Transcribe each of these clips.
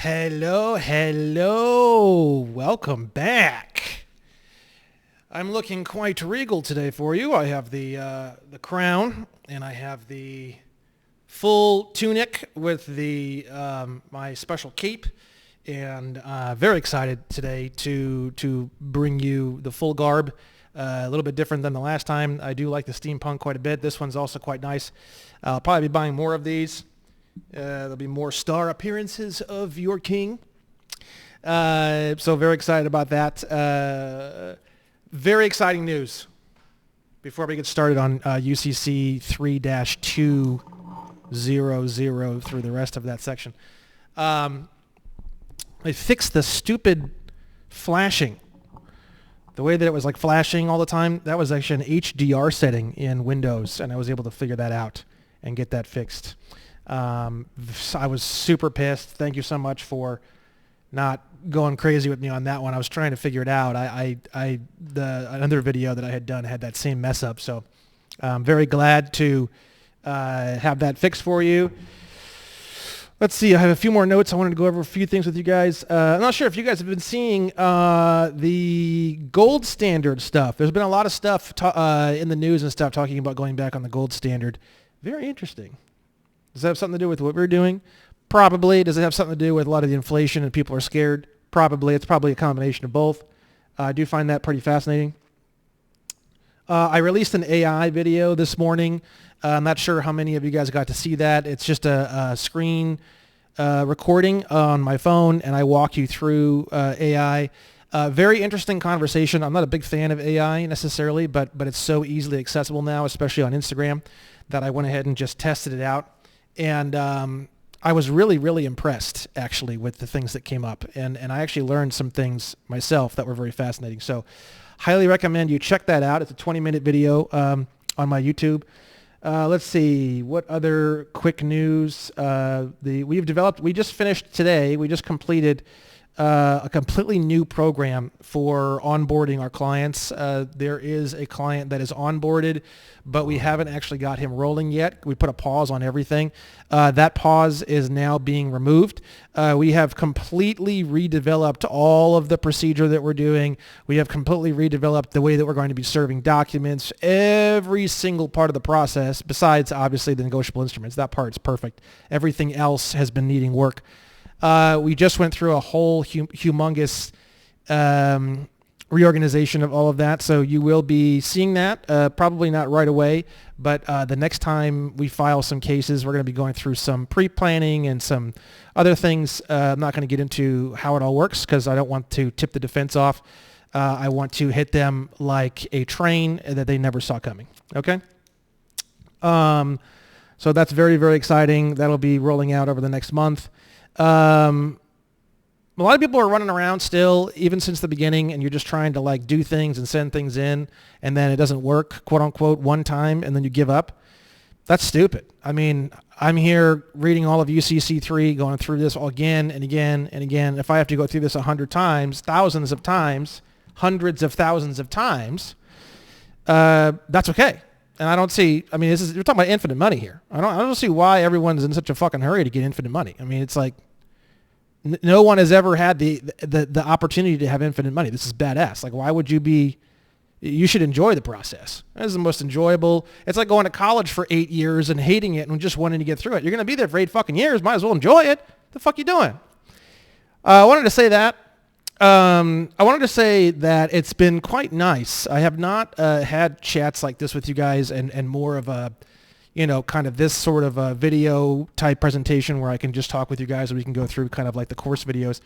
Hello. Welcome back. I'm looking quite regal today for you. I have the crown, and I have the full tunic with the my special cape, and very excited today to bring you the full garb. A little bit different than the last time. I do like the steampunk quite a bit. This one's also quite nice. I'll probably be buying more of these. There'll be more star appearances of your king. So very excited about that. Very exciting news. Before we get started on UCC 3-200 through the rest of that section. I fixed the stupid flashing. The way that it was like flashing all the time, that was actually an HDR setting in Windows, and I was able to figure that out and get that fixed. I was super pissed. Thank you so much for not going crazy with me on that one. I was trying to figure it out. Another video that I had done had that same mess up, so I'm very glad to have that fixed for you. Let's see. I have a few more notes. I wanted to go over a few things with you guys. I'm not sure if you guys have been seeing the gold standard stuff. There's been a lot of stuff in the news and stuff talking about going back on the gold standard. Very interesting. Does that have something to do with what we're doing? Probably. Does it have something to do with a lot of the inflation and people are scared? Probably. It's probably a combination of both. I do find that pretty fascinating. I released an AI video this morning. I'm not sure how many of you guys got to see that. It's just a screen recording on my phone, and I walk you through AI. Very interesting conversation. I'm not a big fan of AI necessarily, but it's so easily accessible now, especially on Instagram, that I went ahead and just tested it out. And I was really, really impressed, actually, with the things that came up. And I actually learned some things myself that were very fascinating. So highly recommend you check that out. It's a 20-minute video on my YouTube. Let's see, what other quick news? We just finished today, we just completed a completely new program for onboarding our clients. There is a client that is onboarded, but we haven't actually got him rolling yet. We put a pause on everything. That pause is now being removed. We have completely redeveloped all of the procedure that we're doing. We have completely redeveloped the way that we're going to be serving documents, every single part of the process, besides obviously the negotiable instruments. That part's perfect. Everything else has been needing work. We just went through a whole humongous reorganization of all of that, so you will be seeing that, probably not right away, but the next time we file some cases, we're going to be going through some pre-planning and some other things. I'm not going to get into how it all works because I don't want to tip the defense off. I want to hit them like a train that they never saw coming, okay? So that's very, very exciting. That'll be rolling out over the next month. A lot of people are running around still, even since the beginning, and you're just trying to like do things and send things in, and then it doesn't work, quote unquote, one time, and then you give up. That's stupid. I mean, I'm here reading all of UCC 3, going through this all again and again and again. If I have to go through this 100 times, thousands of times, hundreds of thousands of times, that's okay. And I don't see, I mean, we're talking about infinite money here. I don't see why everyone's in such a fucking hurry to get infinite money. I mean, it's like, no one has ever had the opportunity to have infinite money. This is badass. Like, why would you be, you should enjoy the process. This is the most enjoyable. It's like going to college for 8 years and hating it and just wanting to get through it. You're going to be there for 8 fucking years. Might as well enjoy it. The fuck you doing? I wanted to say that. I wanted to say that it's been quite nice. I have not had chats like this with you guys and more of a, kind of this sort of a video type presentation where I can just talk with you guys and we can go through kind of like the course videos.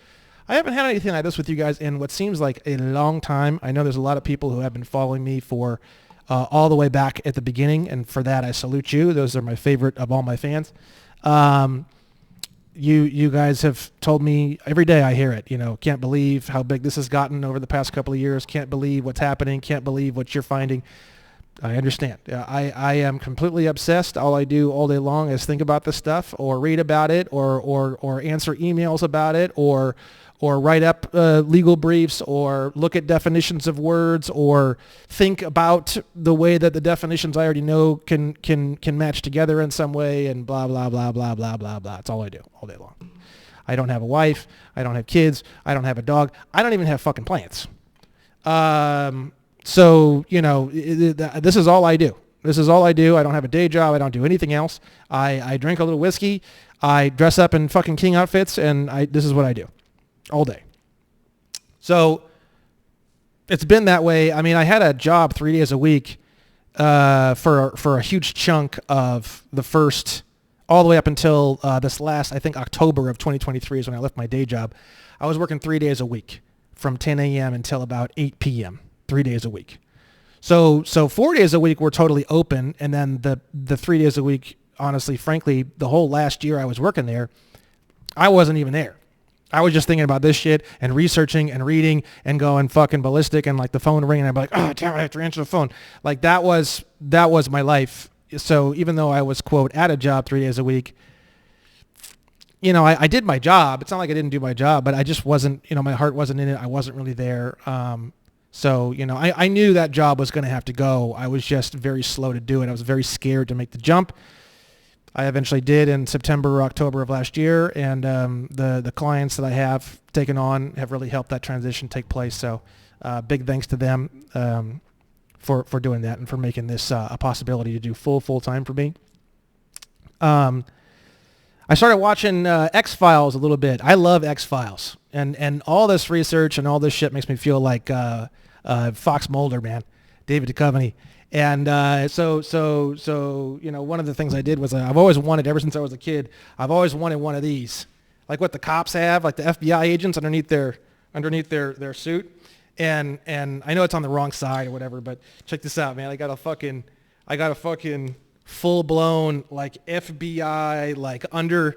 I haven't had anything like this with you guys in what seems like a long time. I know there's a lot of people who have been following me for all the way back at the beginning, and for that I salute you. Those are my favorite of all my fans. You guys have told me every day I hear it, can't believe how big this has gotten over the past couple of years. Can't believe what's happening. Can't believe what you're finding. I understand. I am completely obsessed. All I do all day long is think about this stuff or read about it or answer emails about it or write up legal briefs or look at definitions of words or think about the way that the definitions I already know can match together in some way and blah, blah, blah, blah, blah, blah, blah. That's all I do all day long. I don't have a wife. I don't have kids. I don't have a dog. I don't even have fucking plants. So, this is all I do. This is all I do. I don't have a day job. I don't do anything else. I drink a little whiskey. I dress up in fucking king outfits, and this is what I do all day. So it's been that way. I mean, I had a job 3 days a week for a huge chunk of the first, all the way up until this last, I think October of 2023 is when I left my day job. I was working 3 days a week from 10 a.m. until about 8 p.m., 3 days a week. So 4 days a week were totally open, and then the 3 days a week, honestly, frankly, the whole last year I was working there, I wasn't even there. I was just thinking about this shit and researching and reading and going fucking ballistic, and like the phone ringing, I'd be like, oh damn, I have to answer the phone. Like that was my life. So even though I was, quote, at a job 3 days a week, I did my job. It's not like I didn't do my job, but I just wasn't, my heart wasn't in it. I wasn't really there. So, I knew that job was going to have to go. I was just very slow to do it. I was very scared to make the jump. I eventually did in September or October of last year, and the clients that I have taken on have really helped that transition take place. So big thanks to them for doing that and for making this a possibility to do full time for me. I started watching X-Files a little bit. I love X-Files, and all this research and all this shit makes me feel like Fox Mulder, man, David Duchovny. And so one of the things I did was I've always wanted, ever since I was a kid, I've always wanted one of these, like what the cops have, like the FBI agents underneath their suit. And I know it's on the wrong side or whatever, but check this out, man. I got a fucking full blown like FBI, like under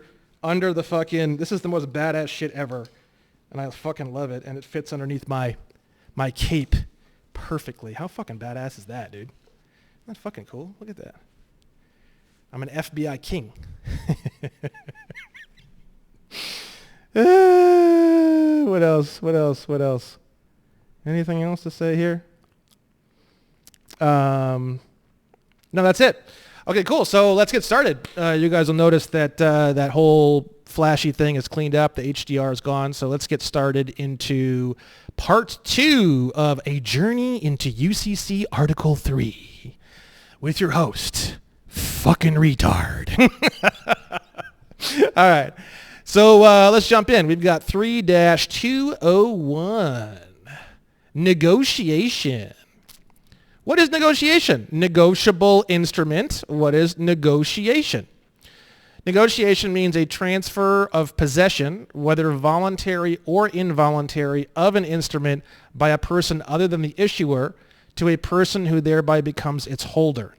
the fucking, this is the most badass shit ever. And I fucking love it. And it fits underneath my cape perfectly. How fucking badass is that, dude? Isn't that fucking cool? Look at that. I'm an FBI king. What else? Anything else to say here? No, that's it. Okay, cool. So let's get started. You guys will notice that that whole flashy thing is cleaned up. The HDR is gone. So let's get started into part 2 of A Journey into UCC Article 3 with your host, fucking retard. All right. So let's jump in. We've got 3-201. Negotiation. What is negotiation? Negotiable instrument. What is negotiation? Negotiation means a transfer of possession, whether voluntary or involuntary, of an instrument by a person other than the issuer to a person who thereby becomes its holder.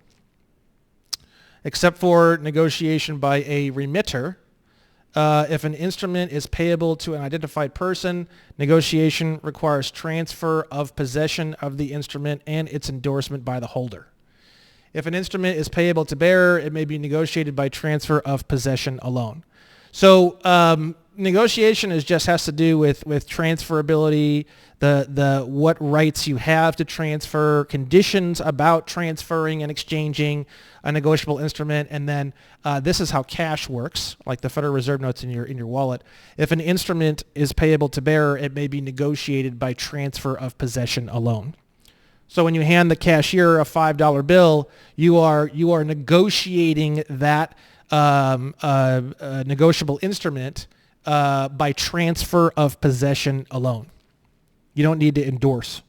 Except for negotiation by a remitter, if an instrument is payable to an identified person, negotiation requires transfer of possession of the instrument and its endorsement by the holder. If an instrument is payable to bearer, it may be negotiated by transfer of possession alone. So negotiation has to do with transferability, the what rights you have to transfer, conditions about transferring and exchanging a negotiable instrument, and then this is how cash works, like the Federal Reserve notes in your wallet. If an instrument is payable to bearer, it may be negotiated by transfer of possession alone. So when you hand the cashier a $5 bill, you are negotiating that negotiable instrument by transfer of possession alone. You don't need to endorse.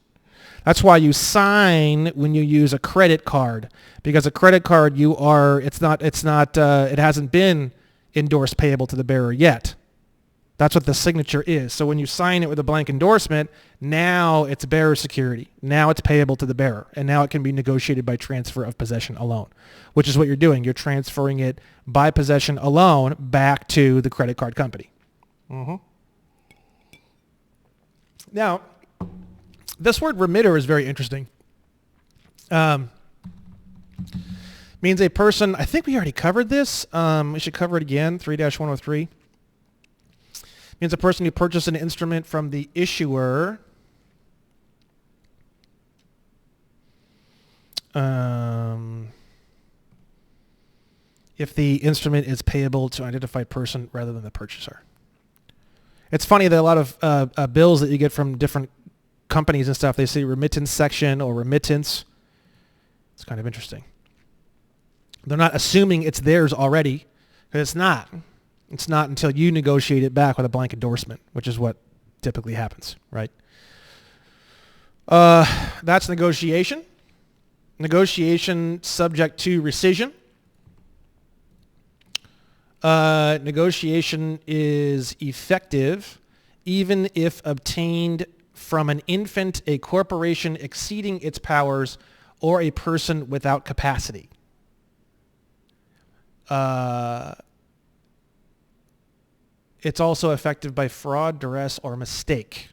That's why you sign when you use a credit card, because a credit card it hasn't been endorsed payable to the bearer yet. That's what the signature is. So when you sign it with a blank endorsement, now it's bearer security. Now it's payable to the bearer, and now it can be negotiated by transfer of possession alone, which is what you're doing. You're transferring it by possession alone back to the credit card company. Mm-hmm. Now, this word remitter is very interesting. Means a person, I think we already covered this. We should cover it again, 3-103. Means a person who purchased an instrument from the issuer if the instrument is payable to an identified person rather than the purchaser. It's funny that a lot of bills that you get from different companies and stuff, they say remittance section or remittance. It's kind of interesting. They're not assuming it's theirs already, because it's not. It's not until you negotiate it back with a blank endorsement, which is what typically happens, right? That's negotiation. Negotiation subject to rescission. Negotiation is effective even if obtained from an infant, a corporation exceeding its powers, or a person without capacity. It's also effective by fraud, duress, or mistake.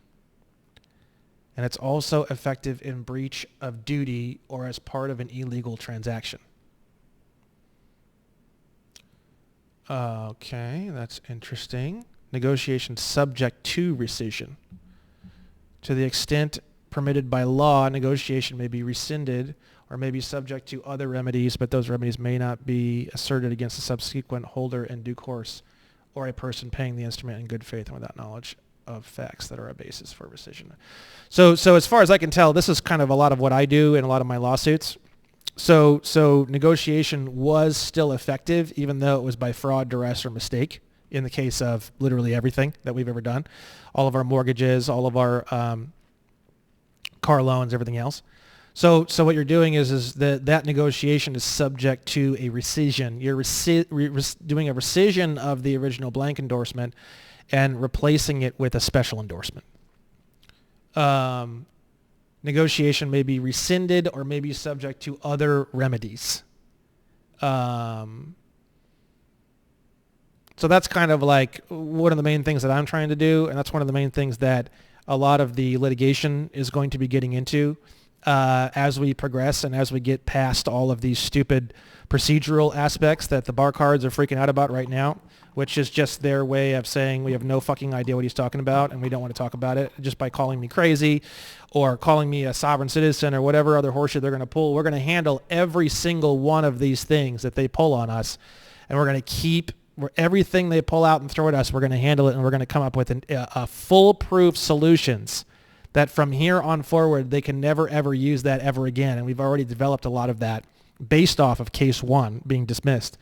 And it's also effective in breach of duty or as part of an illegal transaction. Okay, that's interesting. Negotiation subject to rescission. To the extent permitted by law, negotiation may be rescinded or may be subject to other remedies, but those remedies may not be asserted against the subsequent holder in due course or a person paying the instrument in good faith and without knowledge of facts that are a basis for rescission. So as far as I can tell, this is kind of a lot of what I do in a lot of my lawsuits. So negotiation was still effective, even though it was by fraud, duress, or mistake in the case of literally everything that we've ever done. All of our mortgages, all of our car loans, everything else. So what you're doing is that negotiation is subject to a rescission. You're doing a rescission of the original blank endorsement and replacing it with a special endorsement. Negotiation may be rescinded or may be subject to other remedies. So that's kind of like one of the main things that I'm trying to do, and that's one of the main things that a lot of the litigation is going to be getting into as we progress and as we get past all of these stupid procedural aspects that the bar cards are freaking out about right now, which is just their way of saying we have no fucking idea what he's talking about and we don't want to talk about it, just by calling me crazy or calling me a sovereign citizen or whatever other horseshit they're going to pull. We're going to handle every single one of these things that they pull on us, and we're going to keep everything they pull out and throw at us, we're going to handle it, and we're going to come up with a foolproof solutions that from here on forward, they can never, ever use that ever again. And we've already developed a lot of that based off of case one being dismissed.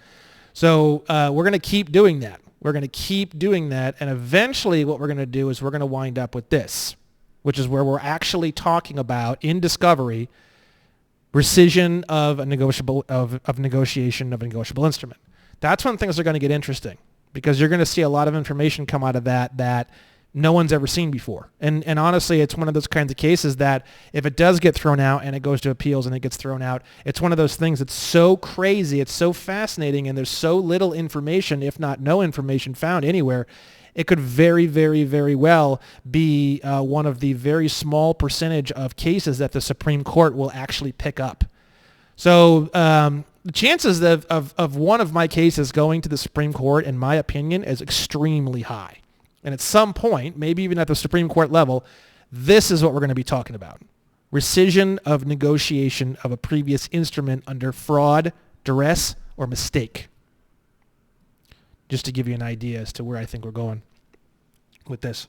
So we're going to keep doing that. We're going to keep doing that. And eventually what we're going to do is we're going to wind up with this, which is where we're actually talking about in discovery rescission of a negotiable of negotiation of a negotiable instrument. That's when things are going to get interesting, because you're going to see a lot of information come out of that no one's ever seen before. And honestly, it's one of those kinds of cases that if it does get thrown out and it goes to appeals and it gets thrown out, it's one of those things that's so crazy, it's so fascinating, and there's so little information, if not no information found anywhere. It could very, very, very well be one of the very small percentage of cases that the Supreme Court will actually pick up. So the chances of one of my cases going to the Supreme Court, in my opinion, is extremely high. And at some point, maybe even at the Supreme Court level, this is what we're going to be talking about. Rescission of negotiation of a previous instrument under fraud, duress, or mistake. Just to give you an idea as to where I think we're going with this.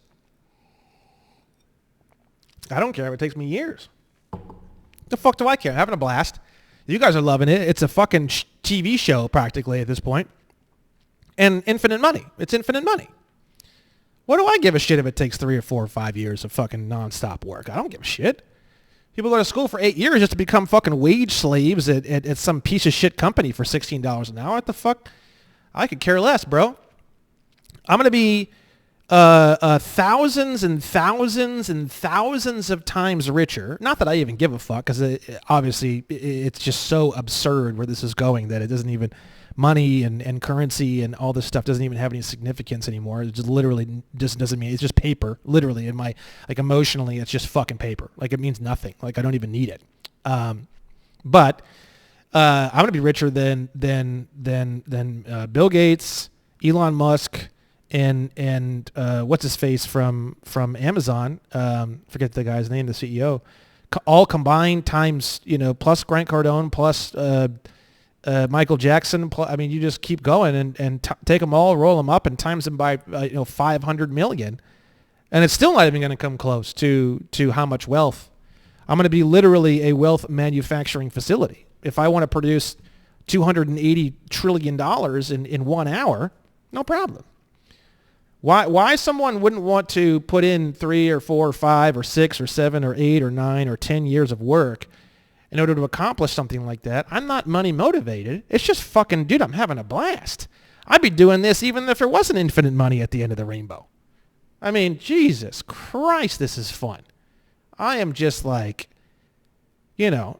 I don't care if it takes me years. The fuck do I care? I'm having a blast. You guys are loving it. It's a fucking TV show practically at this point. And infinite money. It's infinite money. What do I give a shit if it takes 3 or 4 or 5 years of fucking nonstop work? I don't give a shit. People go to school for 8 years just to become fucking wage slaves at some piece of shit company for $16 an hour. What the fuck? I could care less, bro. I'm going to be thousands and thousands and thousands of times richer. Not that I even give a fuck, because obviously it's just so absurd where this is going that it doesn't even, money and currency and all this stuff doesn't even have any significance anymore. It just literally just doesn't mean, it's just paper. Literally, in my, like, emotionally, it's just fucking paper. Like, it means nothing. Like, I don't even need it. But I'm going to be richer than Bill Gates, Elon Musk, and what's his face from Amazon? Forget the guy's name, the CEO. All combined times, plus Grant Cardone, plus Michael Jackson. I mean, you just keep going and take them all, roll them up, and times them by 500 million, and it's still not even going to come close to how much wealth. I'm going to be literally a wealth manufacturing facility. If I want to produce $280 trillion in 1 hour, no problem. Why someone wouldn't want to put in 3 or 4 or 5 or 6 or 7 or 8 or 9 or 10 years of work in order to accomplish something like that? I'm not money motivated. It's just fucking, dude, I'm having a blast. I'd be doing this even if there wasn't infinite money at the end of the rainbow. I mean, Jesus Christ, this is fun. I am just like, the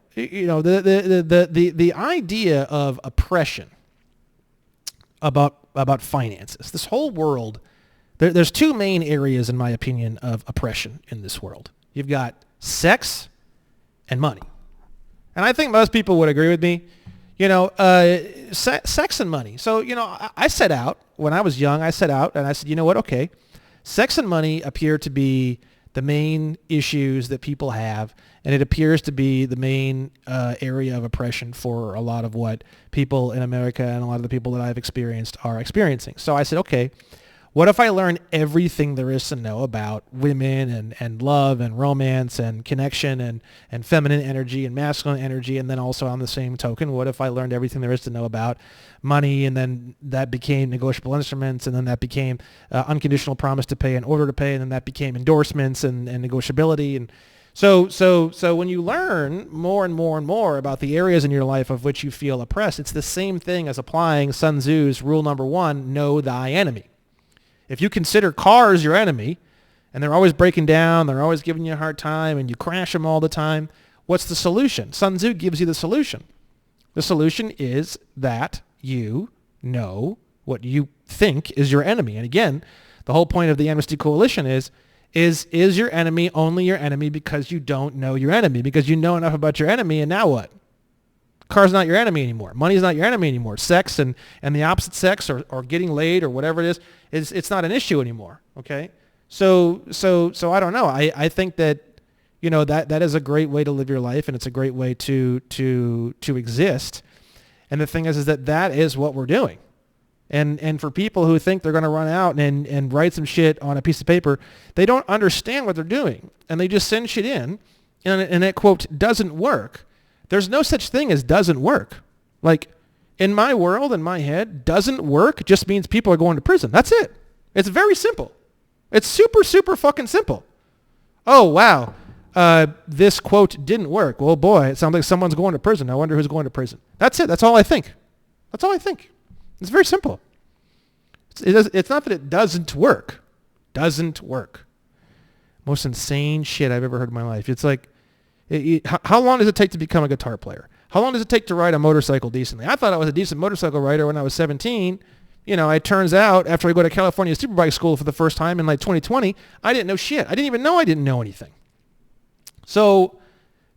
idea of oppression about finances. This whole world, there's two main areas, in my opinion, of oppression in this world. You've got sex and money. And I think most people would agree with me, sex and money. So, I set out, when I was young, and I said, you know what, okay, sex and money appear to be the main issues that people have, and it appears to be the main area of oppression for a lot of what people in America and a lot of the people that I've experienced are experiencing. So I said, okay, what if I learn everything there is to know about women and love and romance and connection and feminine energy and masculine energy, and then also on the same token, what if I learned everything there is to know about money, and then that became negotiable instruments, and then that became unconditional promise to pay and order to pay, and then that became endorsements and negotiability. And so when you learn more and more and more about the areas in your life of which you feel oppressed, it's the same thing as applying Sun Tzu's rule number 1, know thy enemy. If you consider cars your enemy, and they're always breaking down, they're always giving you a hard time, and you crash them all the time, what's the solution? Sun Tzu gives you the solution. The solution is that you know what you think is your enemy. And again, the whole point of the Amnesty Coalition is your enemy only your enemy because you don't know your enemy, because you know enough about your enemy, and now what? Car's not your enemy anymore. Money's not your enemy anymore. Sex and the opposite sex or getting laid or whatever it is it's not an issue anymore. Okay? So I don't know. I think that that is a great way to live your life, and it's a great way to exist. And the thing is that is what we're doing. And for people who think they're going to run out and write some shit on a piece of paper, they don't understand what they're doing, and they just send shit in, and that quote doesn't work. There's no such thing as doesn't work. Like, in my world, in my head, doesn't work just means people are going to prison. That's it. It's very simple. It's super, super fucking simple. Oh, wow. This quote didn't work. Well, boy, it sounds like someone's going to prison. I wonder who's going to prison. That's it. That's all I think. That's all I think. It's very simple. It's not that it doesn't work. Doesn't work. Most insane shit I've ever heard in my life. It's like, how long does it take to become a guitar player? How long does it take to ride a motorcycle decently? I thought I was a decent motorcycle rider when I was 17. It turns out after I go to California Superbike School for the first time in like 2020, I didn't know shit. I didn't even know I didn't know anything. So,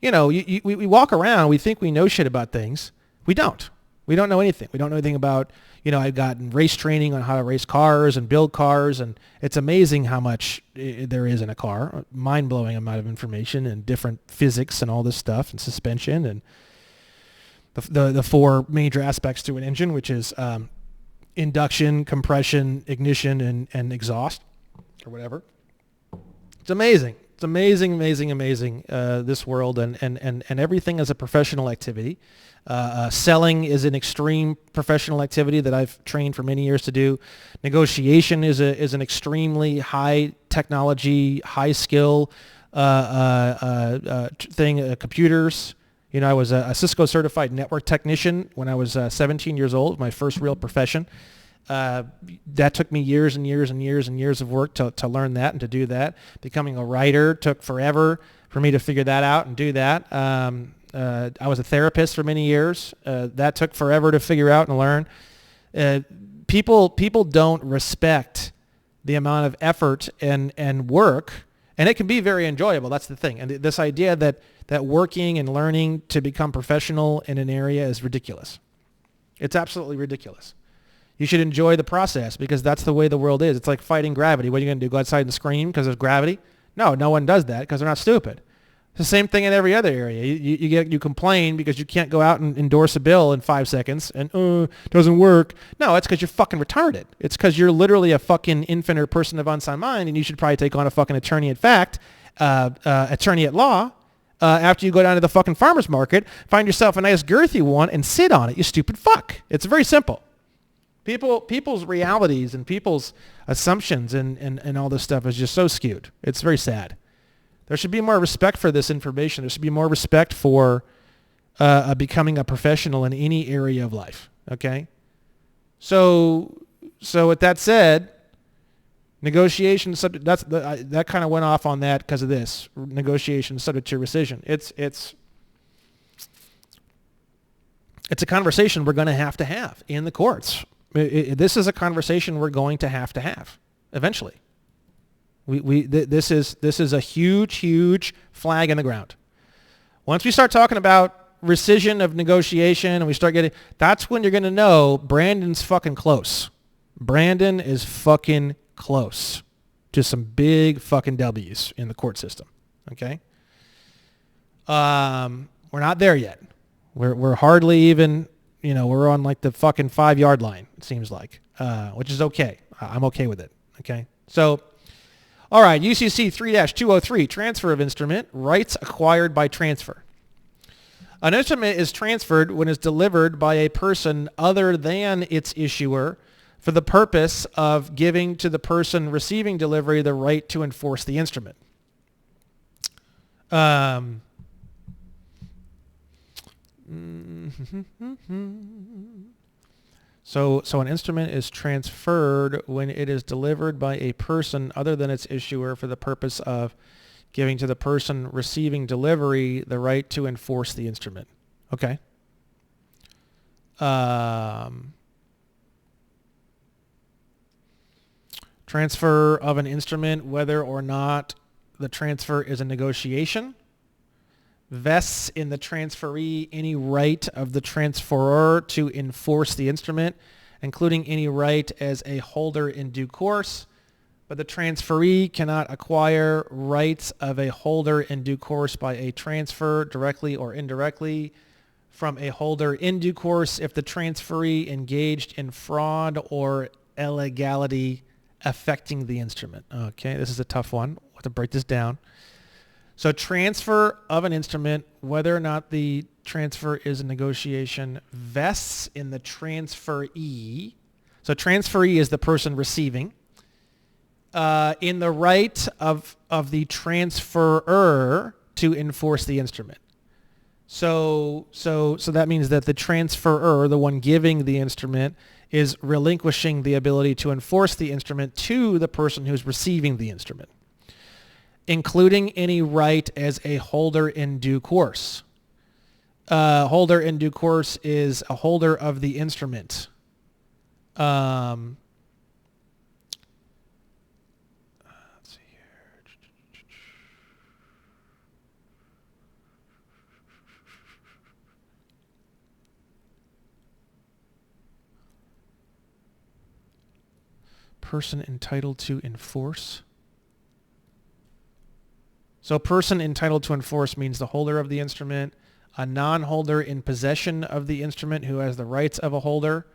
we walk around, we think we know shit about things. We don't. We don't know anything. We don't know anything about, I've gotten race training on how to race cars and build cars, and it's amazing how much there is in a car. A mind-blowing amount of information and different physics and all this stuff, and suspension and the 4 major aspects to an engine, which is induction, compression, ignition, and exhaust, or whatever. It's amazing. It's amazing, this world, and everything is a professional activity. Selling is an extreme professional activity that I've trained for many years to do. Negotiation is an extremely high technology, high skill thing. Computers. I was a Cisco certified network technician when I was 17 years old, my first real profession. That took me years and years and years and years of work to learn that and to do that. Becoming a writer took forever for me to figure that out and do that. I was a therapist for many years. That took forever to figure out and learn. People don't respect the amount of effort and work, and it can be very enjoyable. That's the thing. And this idea that working and learning to become professional in an area is ridiculous. It's absolutely ridiculous. You should enjoy the process because that's the way the world is. It's like fighting gravity. What are you going to do? Go outside and scream because there's gravity? No one does that because they're not stupid. It's the same thing in every other area. You complain because you can't go out and endorse a bill in 5 seconds and it doesn't work. No, it's because you're fucking retarded. It's because you're literally a fucking infant or person of unsound mind, and you should probably take on a fucking attorney at fact, attorney at law, after you go down to the fucking farmer's market, find yourself a nice girthy one and sit on it, you stupid fuck. It's very simple. People's realities and people's assumptions and all this stuff is just so skewed. It's very sad. There should be more respect for this information. There should be more respect for becoming a professional in any area of life. Okay? So with that said, negotiation subject. That kind of went off on that because of this negotiation subject to rescission. It's a conversation we're going to have in the courts. This is a conversation we're going to have eventually. This is a huge flag in the ground. Once we start talking about rescission of negotiation and we start getting, that's when you're going to know Brandon's fucking close. Brandon is fucking close to some big fucking W's in the court system. Okay? We're not there yet. We're hardly even, we're on like the fucking 5-yard line, it seems like, which is okay. I'm okay with it. Okay? So, all right, UCC 3-203, transfer of instrument, rights acquired by transfer. An instrument is transferred when it's delivered by a person other than its issuer for the purpose of giving to the person receiving delivery the right to enforce the instrument. So an instrument is transferred when it is delivered by a person other than its issuer for the purpose of giving to the person receiving delivery the right to enforce the instrument. Okay. Transfer of an instrument, whether or not the transfer is a negotiation, vests in the transferee any right of the transferor to enforce the instrument, including any right as a holder in due course, but the transferee cannot acquire rights of a holder in due course by a transfer, directly or indirectly, from a holder in due course if the transferee engaged in fraud or illegality affecting the instrument. Okay, this is a tough one. We'll have to break this down. So transfer of an instrument, whether or not the transfer is a negotiation, vests in the transferee. So transferee is the person receiving. In the right of the transferor to enforce the instrument. So that means that the transferor, the one giving the instrument, is relinquishing the ability to enforce the instrument to the person who's receiving the instrument, including any right as a holder in due course. Holder in due course is a holder of the instrument. Let's see here. Person entitled to enforce. So person entitled to enforce means the holder of the instrument, a non-holder in possession of the instrument who has the rights of a holder,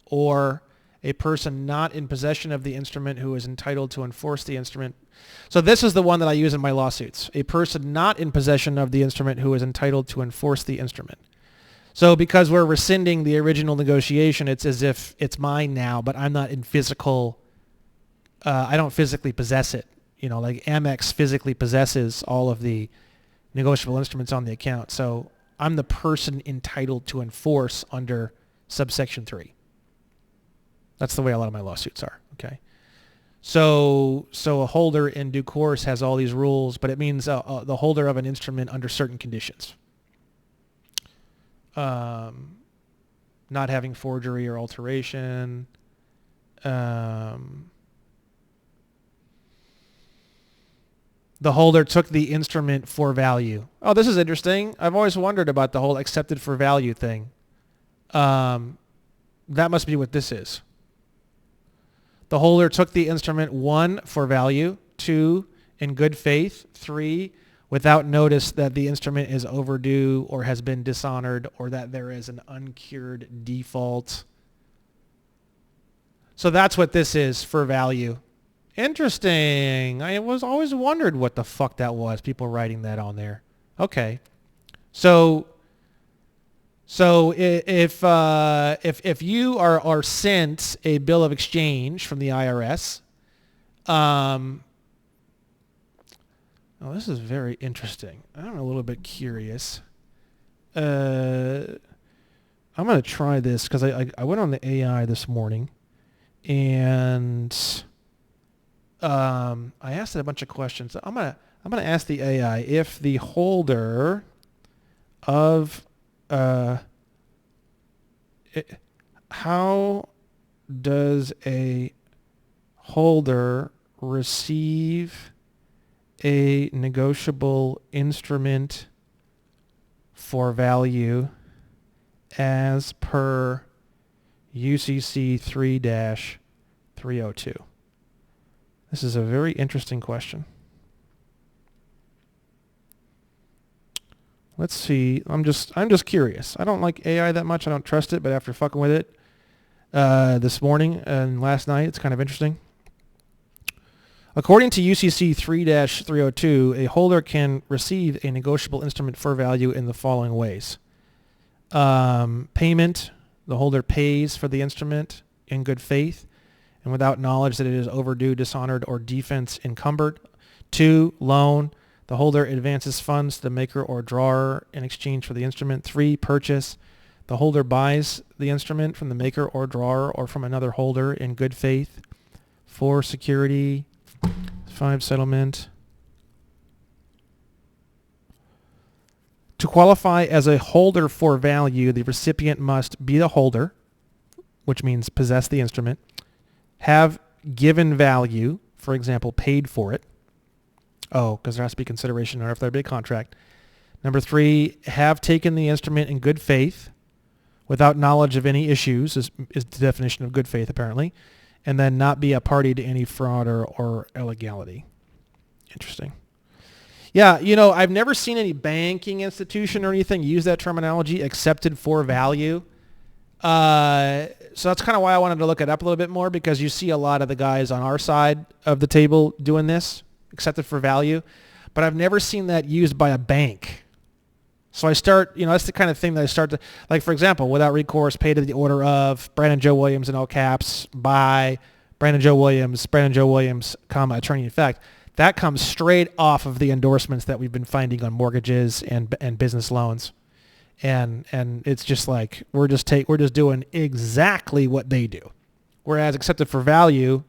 or a person not in possession of the instrument who is entitled to enforce the instrument. So this is the one that I use in my lawsuits. A person not in possession of the instrument who is entitled to enforce the instrument. So because we're rescinding the original negotiation, it's as if it's mine now, but I'm not in physical, I don't physically possess it. Like Amex physically possesses all of the negotiable instruments on the account. So I'm the person entitled to enforce under subsection 3. That's the way a lot of my lawsuits are. Okay. So a holder in due course has all these rules, but it means the holder of an instrument under certain conditions. Not having forgery or alteration. The holder took the instrument for value. Oh, this is interesting. I've always wondered about the whole accepted for value thing. That must be what this is. The holder took the instrument, 1, for value, 2, in good faith, 3, without notice that the instrument is overdue or has been dishonored or that there is an uncured default. So that's what this is for value. Interesting. I was always wondered what the fuck that was. People writing that on there. Okay. So if you are sent a bill of exchange from the IRS, oh, this is very interesting. I'm a little bit curious. I'm going to try this because I went on the AI this morning and I asked it a bunch of questions. I'm gonna ask the AI if the holder of how does a holder receive a negotiable instrument for value as per UCC 3-302? This is a very interesting question. Let's see. I'm just curious. I don't like AI that much. I don't trust it, but after fucking with it this morning and last night, it's kind of interesting. According to UCC 3-302, a holder can receive a negotiable instrument for value in the following ways. Payment. The holder pays for the instrument in good faith and without knowledge that it is overdue, dishonored, or defense encumbered. 2, loan. The holder advances funds to the maker or drawer in exchange for the instrument. 3, purchase. The holder buys the instrument from the maker or drawer or from another holder in good faith. 4, security. 5, settlement. To qualify as a holder for value, the recipient must be the holder, which means possess the instrument, have given value, for example, paid for it. Oh, because there has to be consideration or if there'd be a contract. Number 3, have taken the instrument in good faith without knowledge of any issues is the definition of good faith apparently, and then not be a party to any fraud or illegality. Interesting. Yeah, I've never seen any banking institution or anything use that terminology, accepted for value. So that's kind of why I wanted to look it up a little bit more, because you see a lot of the guys on our side of the table doing this, accepted for value, but I've never seen that used by a bank. So I start, that's the kind of thing that I start to, like, for example, without recourse, pay to the order of Brandon Joe Williams in all caps by Brandon Joe Williams, comma, attorney in fact. That comes straight off of the endorsements that we've been finding on mortgages and business loans. And it's just like, we're just doing exactly what they do. Whereas accepted for value,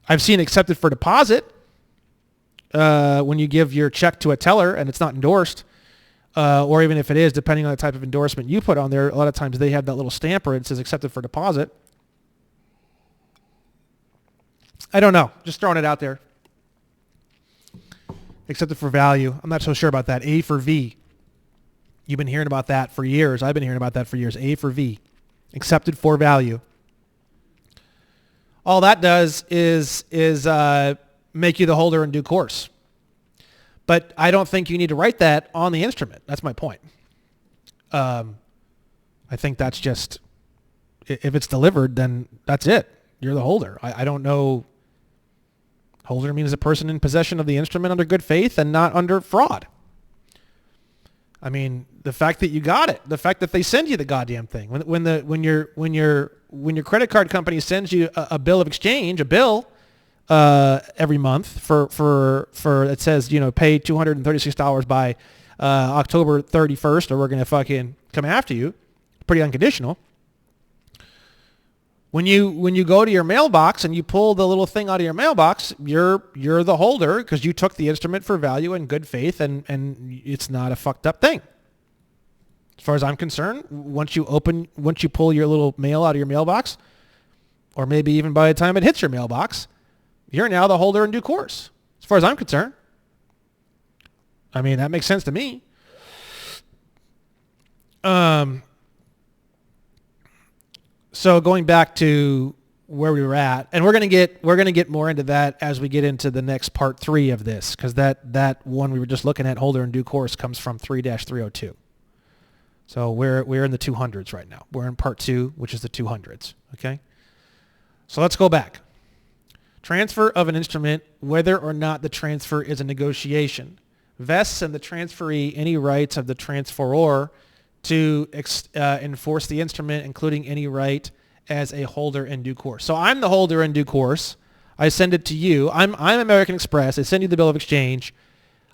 I've seen accepted for deposit when you give your check to a teller and it's not endorsed, or even if it is, depending on the type of endorsement you put on there, a lot of times they have that little stamper that says accepted for deposit. I don't know. Just throwing it out there. Accepted for value. I'm not so sure about that. A for V. You've been hearing about that for years. I've been hearing about that for years. A for V. Accepted for value. All that does is make you the holder in due course. But I don't think you need to write that on the instrument. That's my point. I think that's just, if it's delivered, then that's it. You're the holder. I don't know. Holder means a person in possession of the instrument under good faith and not under fraud. I mean, the fact that you got it, the fact that they send you the goddamn thing, when your credit card company sends you a bill of exchange, every month for it says, pay $236 by October 31st or we're gonna fucking come after you. Pretty unconditional. When you go to your mailbox and you pull the little thing out of your mailbox, you're the holder because you took the instrument for value in good faith, and it's not a fucked up thing. As far as I'm concerned, once you pull your little mail out of your mailbox, or maybe even by the time it hits your mailbox, you're now the holder in due course. As far as I'm concerned. I mean, that makes sense to me. So going back to where we were at, and we're gonna get more into that as we get into the next part 3 of this, because that one we were just looking at, holder in due course, comes from 3-302. So we're in the 200s right now. We're in part 2, which is the 200s. Okay. So let's go back. Transfer of an instrument, whether or not the transfer is a negotiation, vests in the transferee any rights of the transferor to enforce the instrument, including any right as a holder in due course. So I'm the holder in due course. I send it to you. I'm American Express. I send you the bill of exchange.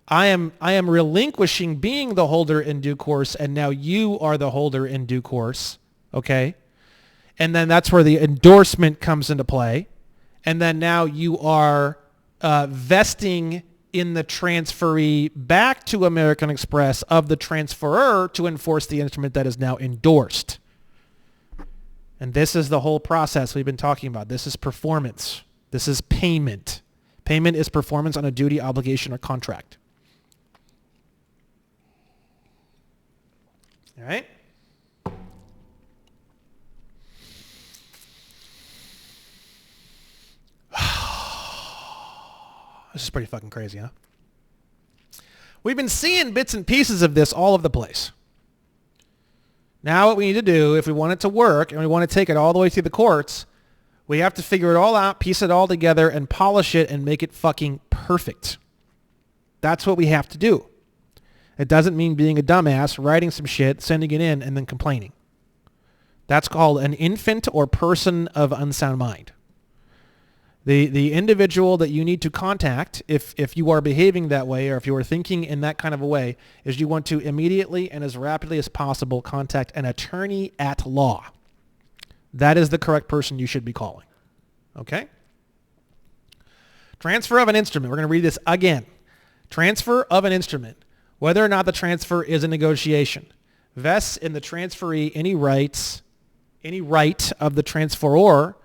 I am relinquishing being the holder in due course, and now you are the holder in due course. Okay? And then that's where the endorsement comes into play. And then now you are vesting in the transferee back to American Express of the transferor to enforce the instrument that is now endorsed. And this is the whole process we've been talking about. This is performance. This is payment. Payment is performance on a duty, obligation, or contract. All right? This is pretty fucking crazy, huh? We've been seeing bits and pieces of this all over the place. Now what we need to do, if we want it to work and we want to take it all the way through the courts, we have to figure it all out, piece it all together, and polish it and make it fucking perfect. That's what we have to do. It doesn't mean being a dumbass, writing some shit, sending it in, and then complaining. That's called an infant or person of unsound mind. The individual that you need to contact, if you are behaving that way or if you are thinking in that kind of a way, is you want to immediately and as rapidly as possible contact an attorney at law. That is the correct person you should be calling. Okay? Transfer of an instrument. We're going to read this again. Transfer of an instrument, whether or not the transfer is a negotiation, vests in the transferee any right of the transferor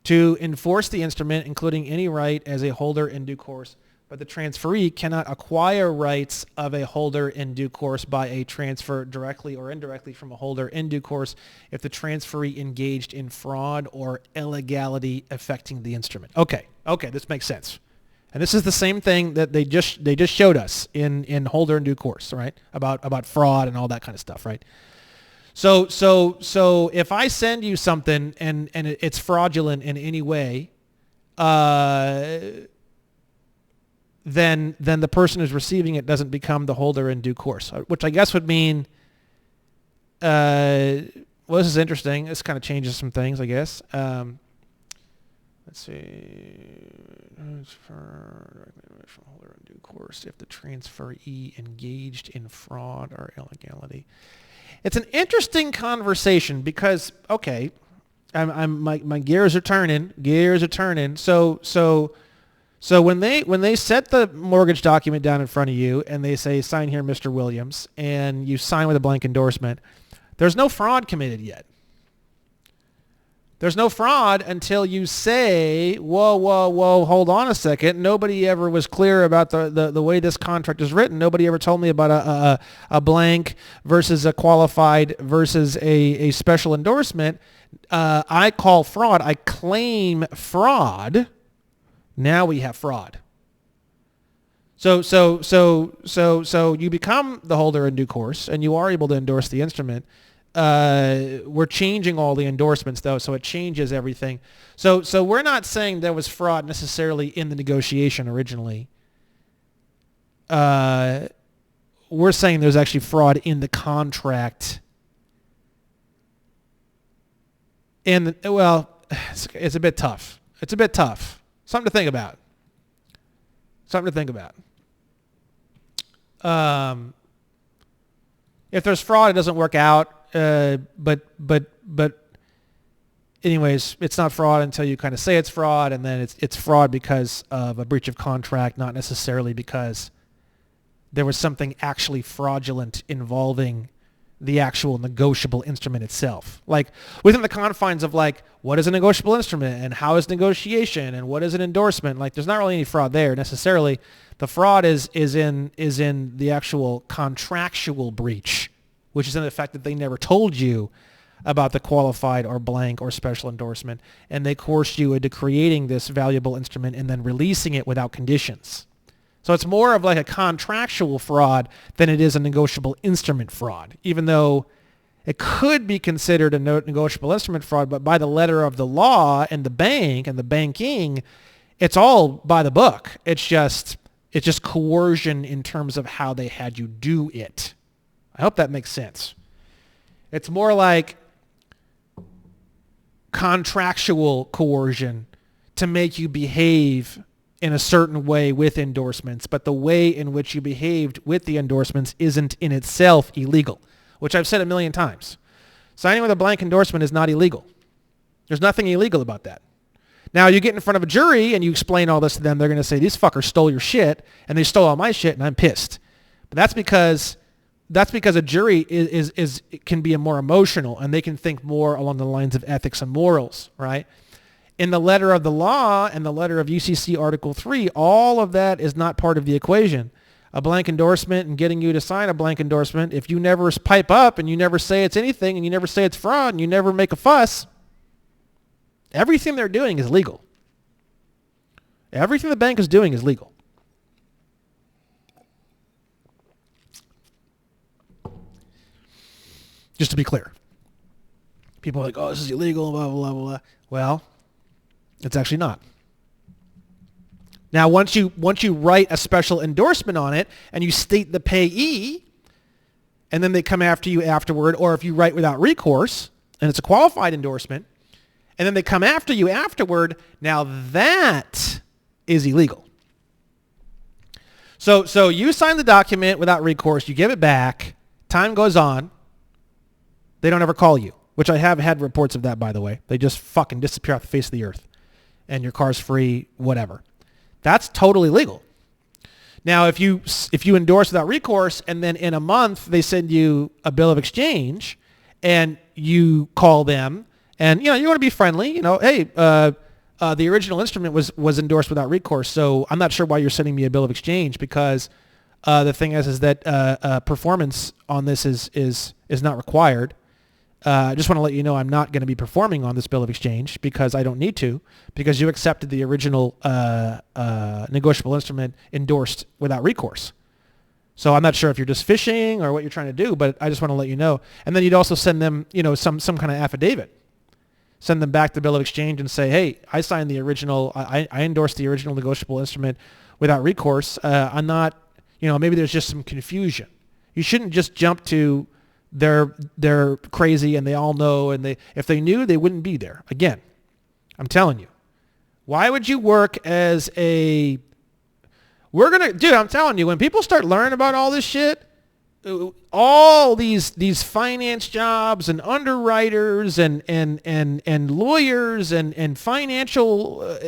to enforce the instrument, including any right as a holder in due course, but the transferee cannot acquire rights of a holder in due course by a transfer directly or indirectly from a holder in due course if the transferee engaged in fraud or illegality affecting the instrument. Okay, this makes sense. And this is the same thing that they just showed us in holder in due course, right? About fraud and all that kind of stuff, right? So if I send you something and it's fraudulent in any way, then the person who's receiving it doesn't become the holder in due course, which I guess would mean, well, this is interesting. This kind of changes some things, I guess. Let's see. Transfer from holder in due course if the transferee engaged in fraud or illegality. It's an interesting conversation because, okay, my gears are turning. So when they set the mortgage document down in front of you and they say, sign here, Mr. Williams, and you sign with a blank endorsement, there's no fraud committed yet. There's no fraud until you say, whoa, hold on a second. Nobody ever was clear about the way this contract is written. Nobody ever told me about a blank versus a qualified versus a special endorsement. I call fraud. I claim fraud. Now we have fraud. So you become the holder in due course, and you are able to endorse the instrument. We're changing all the endorsements though, so it changes everything. So we're not saying there was fraud necessarily in the negotiation originally. We're saying there's actually fraud in the contract. And well, it's a bit tough. Something to think about. If there's fraud, it doesn't work out. But anyways, it's not fraud until you kind of say it's fraud, and then it's fraud because of a breach of contract, not necessarily because there was something actually fraudulent involving the actual negotiable instrument itself. Like within the confines of like, what is a negotiable instrument and how is negotiation and what is an endorsement? Like there's not really any fraud there necessarily. The fraud is in the actual contractual breach, which is in the fact that they never told you about the qualified or blank or special endorsement, and they coerce you into creating this valuable instrument and then releasing it without conditions. So it's more of like a contractual fraud than it is a negotiable instrument fraud, even though it could be considered a negotiable instrument fraud, but by the letter of the law and the bank and the banking, it's all by the book. It's just coercion in terms of how they had you do it. I hope that makes sense. It's more like contractual coercion to make you behave in a certain way with endorsements, but the way in which you behaved with the endorsements isn't in itself illegal, which I've said a million times. Signing with a blank endorsement is not illegal. There's nothing illegal about that. Now, you get in front of a jury and you explain all this to them, they're going to say, these fuckers stole your shit, and they stole all my shit, and I'm pissed. But that's because a jury can be more emotional, and they can think more along the lines of ethics and morals, right? In the letter of the law and the letter of UCC Article 3, all of that is not part of the equation. A blank endorsement and getting you to sign a blank endorsement, if you never pipe up and you never say it's anything and you never say it's fraud and you never make a fuss, everything they're doing is legal. Everything the bank is doing is legal. Just to be clear. People are like, oh, this is illegal, blah, blah, blah, blah. Well, it's actually not. Now, once you write a special endorsement on it and you state the payee, and then they come after you afterward, or if you write without recourse, and it's a qualified endorsement, and then they come after you afterward, now that is illegal. So you sign the document without recourse, you give it back, time goes on, they don't ever call you, which I have had reports of that, by the way. They just fucking disappear off the face of the earth, and your car's free, whatever. That's totally legal. Now, if you endorse without recourse, and then in a month they send you a bill of exchange, and you call them, and you want to be friendly, hey, the original instrument was endorsed without recourse, so I'm not sure why you're sending me a bill of exchange, because the thing is that performance on this is not required. I just want to let you know I'm not going to be performing on this bill of exchange because I don't need to, because you accepted the original negotiable instrument endorsed without recourse. So I'm not sure if you're just fishing or what you're trying to do, but I just want to let you know. And then you'd also send them, some kind of affidavit. Send them back the bill of exchange and say, hey, I signed the original, I endorsed the original negotiable instrument without recourse. I'm not, maybe there's just some confusion. You shouldn't just jump to they're crazy and they all know, and if they knew, they wouldn't be there. Again, I'm telling you. Why would you work as I'm telling you, when people start learning about all this shit, all these finance jobs and underwriters and lawyers and financial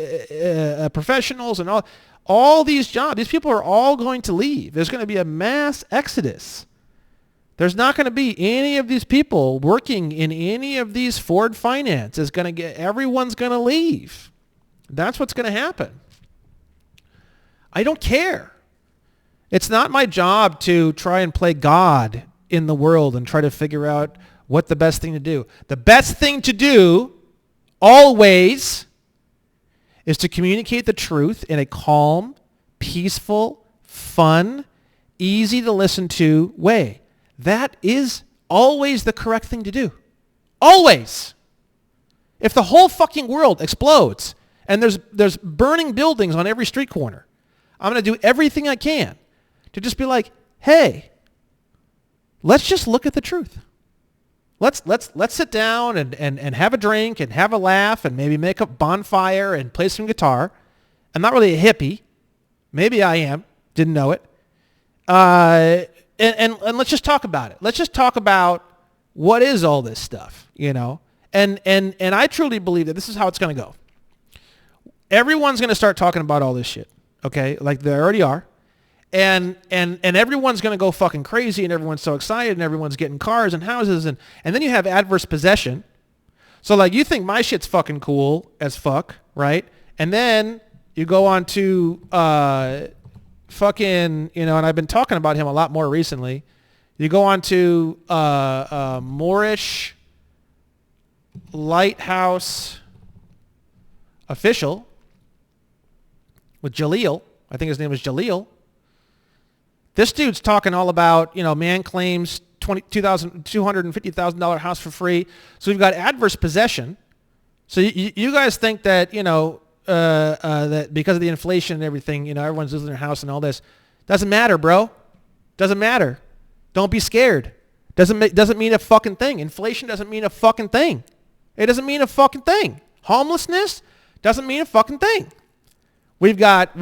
professionals and all these jobs, these people are all going to leave. There's going to be a mass exodus. There's not going to be any of these people working in any of these Ford Finance. Everyone's going to leave. That's what's going to happen. I don't care. It's not my job to try and play God in the world and try to figure out what the best thing to do. The best thing to do, always, is to communicate the truth in a calm, peaceful, fun, easy to listen to way. That is always the correct thing to do. Always. If the whole fucking world explodes and there's burning buildings on every street corner, I'm going to do everything I can to just be like, hey, let's just look at the truth. Let's sit down and have a drink and have a laugh and maybe make a bonfire and play some guitar. I'm not really a hippie. Maybe I am. Didn't know it. And let's just talk about it. Let's just talk about what is all this stuff, And I truly believe that this is how it's going to go. Everyone's going to start talking about all this shit, okay? Like they already are. And everyone's going to go fucking crazy, and everyone's so excited, and everyone's getting cars and houses, and then you have adverse possession. So like you think my shit's fucking cool as fuck, right? And then you go on to fucking, and I've been talking about him a lot more recently. You go on to Moorish lighthouse official with Jaleel. I think his name is Jaleel. This dude's talking all about, man claims $250,000 house for free. So we've got adverse possession. So you guys think that, that because of the inflation and everything, everyone's losing their house and all this. Doesn't matter, bro. Doesn't matter. Don't be scared. Doesn't mean a fucking thing. Inflation doesn't mean a fucking thing. It doesn't mean a fucking thing. Homelessness doesn't mean a fucking thing. We've got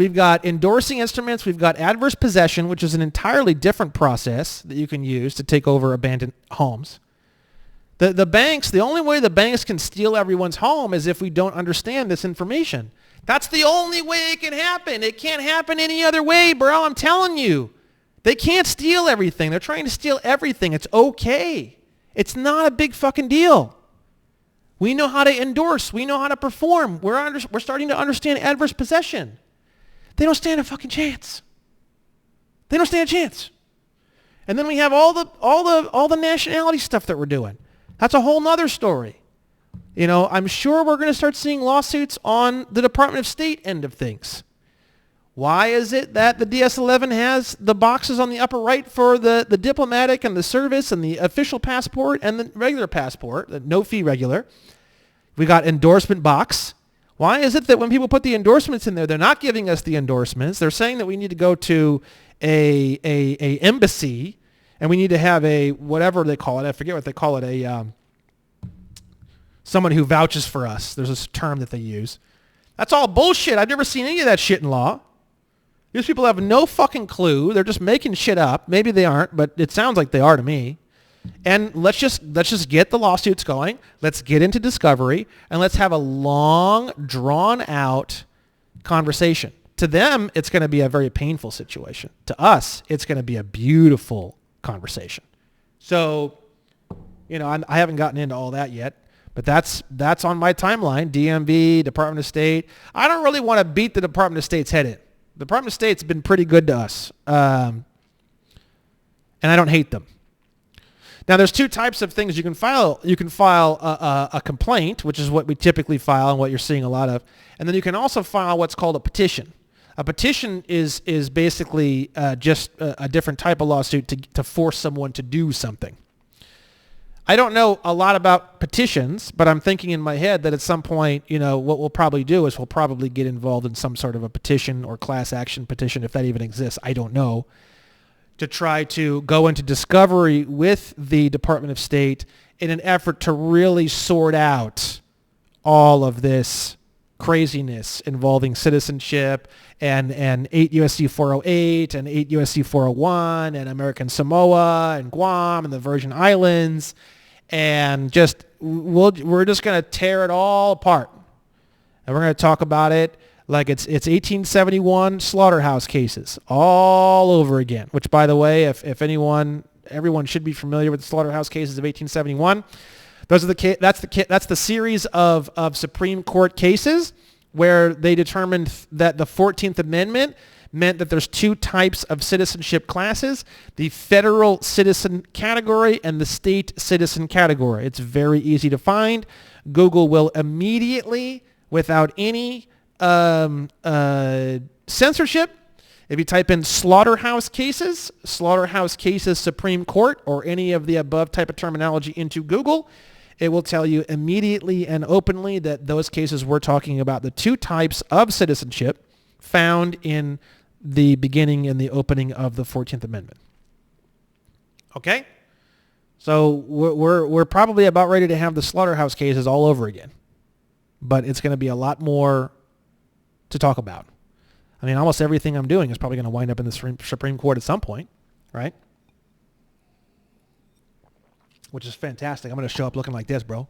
endorsing instruments. We've got adverse possession, which is an entirely different process that you can use to take over abandoned homes. The banks, the only way the banks can steal everyone's home is if we don't understand this information. That's the only way it can happen. It can't happen any other way, bro. I'm telling you. They can't steal everything. They're trying to steal everything. It's okay. It's not a big fucking deal. We know how to endorse. We know how to perform. We're starting to understand adverse possession. They don't stand a fucking chance. They don't stand a chance. And then we have all the nationality stuff that we're doing. That's a whole nother story. I'm sure we're going to start seeing lawsuits on the Department of State end of things. Why is it that the DS-11 has the boxes on the upper right for the diplomatic and the service and the official passport and the regular passport, the no-fee regular? We got endorsement box. Why is it that when people put the endorsements in there, they're not giving us the endorsements? They're saying that we need to go to a embassy and we need to have a, whatever they call it, I forget what they call it, someone who vouches for us. There's this term that they use. That's all bullshit. I've never seen any of that shit in law. These people have no fucking clue. They're just making shit up. Maybe they aren't, but it sounds like they are to me. And let's just get the lawsuits going. Let's get into discovery, and let's have a long, drawn-out conversation. To them, it's going to be a very painful situation. To us, it's going to be a beautiful conversation. So, I haven't gotten into all that yet, but that's on my timeline. DMV, Department of State. I don't really want to beat the Department of State's head in. The Department of State's been pretty good to us, and I don't hate them. Now, there's two types of things you can file. You can file a complaint, which is what we typically file and what you're seeing a lot of, and then you can also file what's called a petition. A petition is basically just a different type of lawsuit to force someone to do something. I don't know a lot about petitions, but I'm thinking in my head that at some point, what we'll probably do is we'll probably get involved in some sort of a petition or class action petition, if that even exists. I don't know, to try to go into discovery with the Department of State in an effort to really sort out all of this craziness involving citizenship and 8 U.S.C. 408 and 8 U.S.C. 401 and American Samoa and Guam and the Virgin Islands. And we're just going to tear it all apart. And we're going to talk about it like it's 1871 slaughterhouse cases all over again, which, by the way, if everyone should be familiar with the slaughterhouse cases of 1871. That's the series of Supreme Court cases where they determined that the 14th Amendment meant that there's two types of citizenship classes, the federal citizen category and the state citizen category. It's very easy to find. Google will immediately, without any censorship, if you type in slaughterhouse cases Supreme Court, or any of the above type of terminology into Google, it will tell you immediately and openly that those cases we're talking about, the two types of citizenship found in the beginning and the opening of the 14th Amendment. Okay? So we're probably about ready to have the slaughterhouse cases all over again. But it's going to be a lot more to talk about. I mean, almost everything I'm doing is probably going to wind up in the Supreme Court at some point, right? Which is fantastic. I'm going to show up looking like this, bro.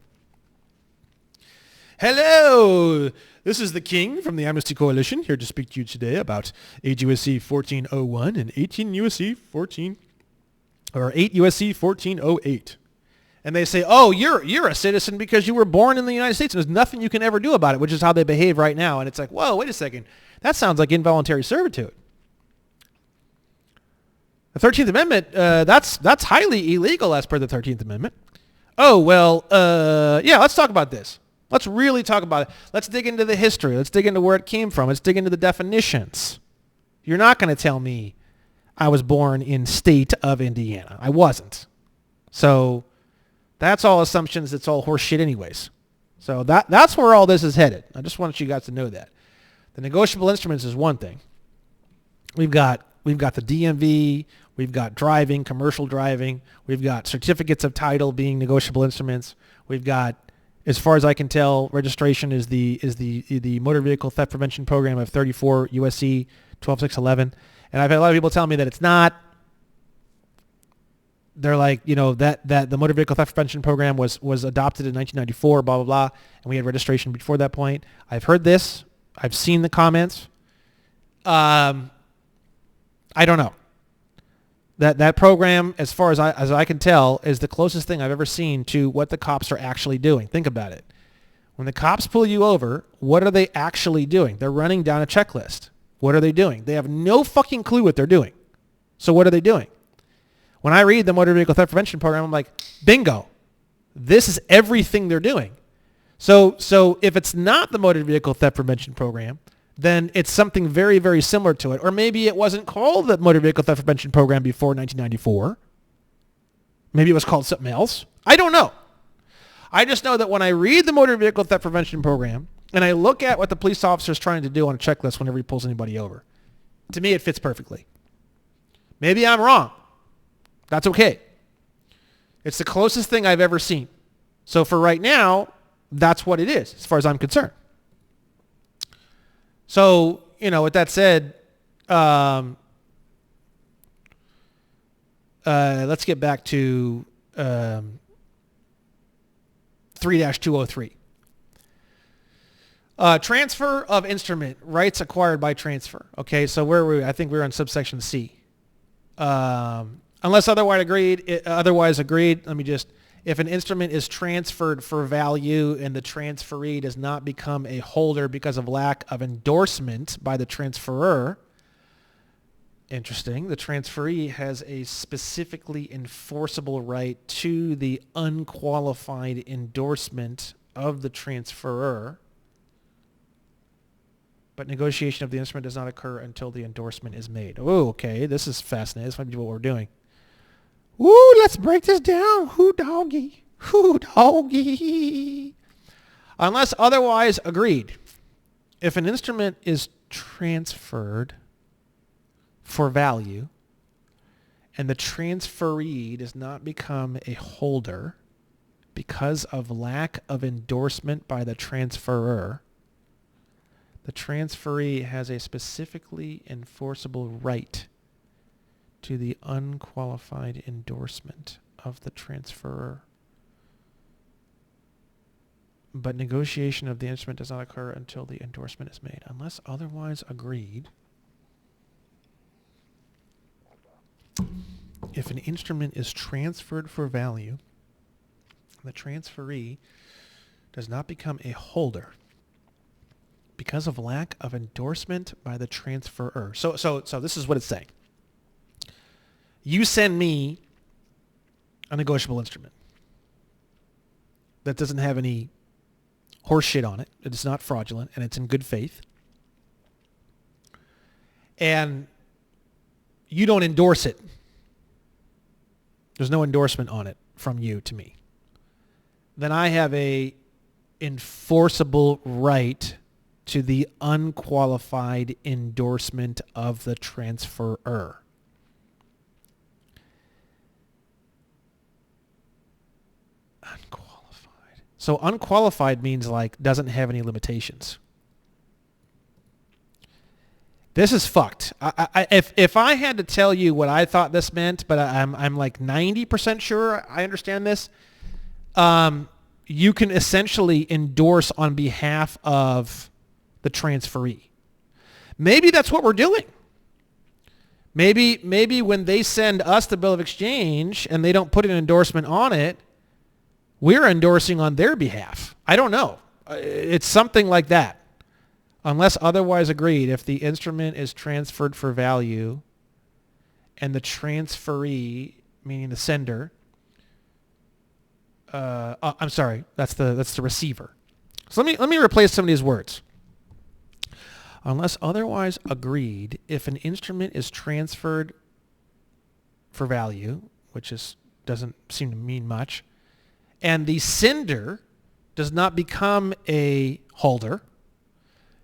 Hello! This is the King from the Amnesty Coalition, here to speak to you today about 8 U.S.C. 1401 and 8 U.S.C. 1408. And they say, oh, you're a citizen because you were born in the United States and there's nothing you can ever do about it, which is how they behave right now. And it's like, whoa, wait a second. That sounds like involuntary servitude. The 13th Amendment, that's highly illegal as per the 13th Amendment. oh, well, yeah, let's talk about this. Let's really talk about it. Let's dig into the history. Let's dig into where it came from. Let's dig into the definitions. You're not going to tell me I was born in state of Indiana. I wasn't. So that's all assumptions. It's all horseshit anyways. So that's where all this is headed. I just want you guys to know that. The negotiable instruments is one thing. We've got the DMV. We've got driving, commercial driving. We've got certificates of title being negotiable instruments. We've got, as far as I can tell, registration is the Motor Vehicle Theft Prevention Program of 34 USC 12611. And I've had a lot of people tell me that it's not. They're like, that the Motor Vehicle Theft Prevention Program was adopted in 1994, blah, blah, blah, and we had registration before that point. I've heard this. I've seen the comments. I don't know. That program, as far as I can tell, is the closest thing I've ever seen to what the cops are actually doing. Think about it. When the cops pull you over, what are they actually doing? They're running down a checklist. What are they doing? They have no fucking clue what they're doing. So what are they doing? When I read the Motor Vehicle Theft Prevention Program, I'm like, bingo. This is everything they're doing. So if it's not the Motor Vehicle Theft Prevention Program, then it's something very, very similar to it. Or maybe it wasn't called the Motor Vehicle Theft Prevention Program before 1994. Maybe it was called something else. I don't know. I just know that when I read the Motor Vehicle Theft Prevention Program and I look at what the police officer is trying to do on a checklist whenever he pulls anybody over, to me it fits perfectly. Maybe I'm wrong. That's okay. It's the closest thing I've ever seen. So for right now, that's what it is as far as I'm concerned. So, with that said, let's get back to 3-203. Transfer of instrument, rights acquired by transfer. Okay, so where were we? I think we were on subsection C. Unless otherwise agreed, let me just, if an instrument is transferred for value and the transferee does not become a holder because of lack of endorsement by the transferor, interesting, the transferee has a specifically enforceable right to the unqualified endorsement of the transferor, but negotiation of the instrument does not occur until the endorsement is made. Oh, okay, this is fascinating. This might be what we're doing. Woo, let's break this down. Who doggy? Who doggy? Unless otherwise agreed, if an instrument is transferred for value and the transferee does not become a holder because of lack of endorsement by the transferor, the transferee has a specifically enforceable right to the unqualified endorsement of the transferor. But negotiation of the instrument does not occur until the endorsement is made, unless otherwise agreed. If an instrument is transferred for value, the transferee does not become a holder because of lack of endorsement by the transferor. So this is what it's saying. You send me a negotiable instrument that doesn't have any horse shit on it. It's not fraudulent, and it's in good faith. And you don't endorse it. There's no endorsement on it from you to me. Then I have a enforceable right to the unqualified endorsement of the transferor. Unqualified. So unqualified means like doesn't have any limitations. This is fucked. If I had to tell you what I thought this meant, but I'm like 90% sure I understand this, you can essentially endorse on behalf of the transferee. Maybe that's what we're doing. Maybe when they send us the bill of exchange and they don't put an endorsement on it, we're endorsing on their behalf. I don't know. It's something like that. Unless otherwise agreed, if the instrument is transferred for value and the transferee, meaning the sender, I'm sorry, that's the receiver. So let me replace some of these words. Unless otherwise agreed, if an instrument is transferred for value, which doesn't seem to mean much, and the sender does not become a holder